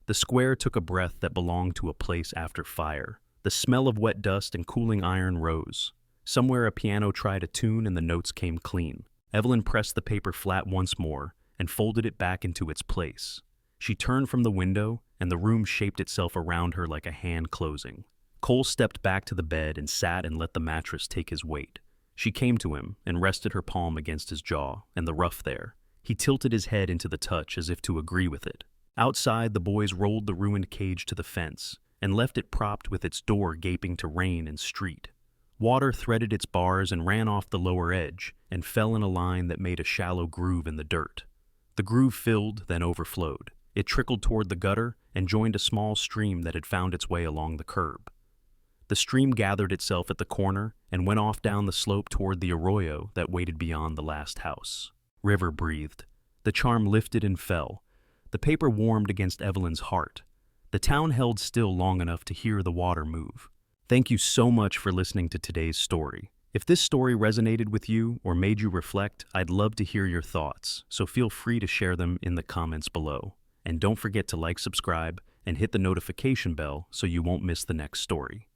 The square took a breath that belonged to a place after fire. The smell of wet dust and cooling iron rose. Somewhere a piano tried a tune and the notes came clean. Evelyn pressed the paper flat once more and folded it back into its place. She turned from the window, and the room shaped itself around her like a hand closing. Cole stepped back to the bed and sat and let the mattress take his weight. She came to him and rested her palm against his jaw and the rough there. He tilted his head into the touch as if to agree with it. Outside, the boys rolled the ruined cage to the fence and left it propped with its door gaping to rain and street. Water threaded its bars and ran off the lower edge and fell in a line that made a shallow groove in the dirt. The groove filled, then overflowed. It trickled toward the gutter and joined a small stream that had found its way along the curb. The stream gathered itself at the corner and went off down the slope toward the arroyo that waited beyond the last house. River breathed. The charm lifted and fell. The paper warmed against Evelyn's heart. The town held still long enough to hear the water move. Thank you so much for listening to today's story. If this story resonated with you or made you reflect, I'd love to hear your thoughts, so feel free to share them in the comments below. And don't forget to like, subscribe, and hit the notification bell so you won't miss the next story.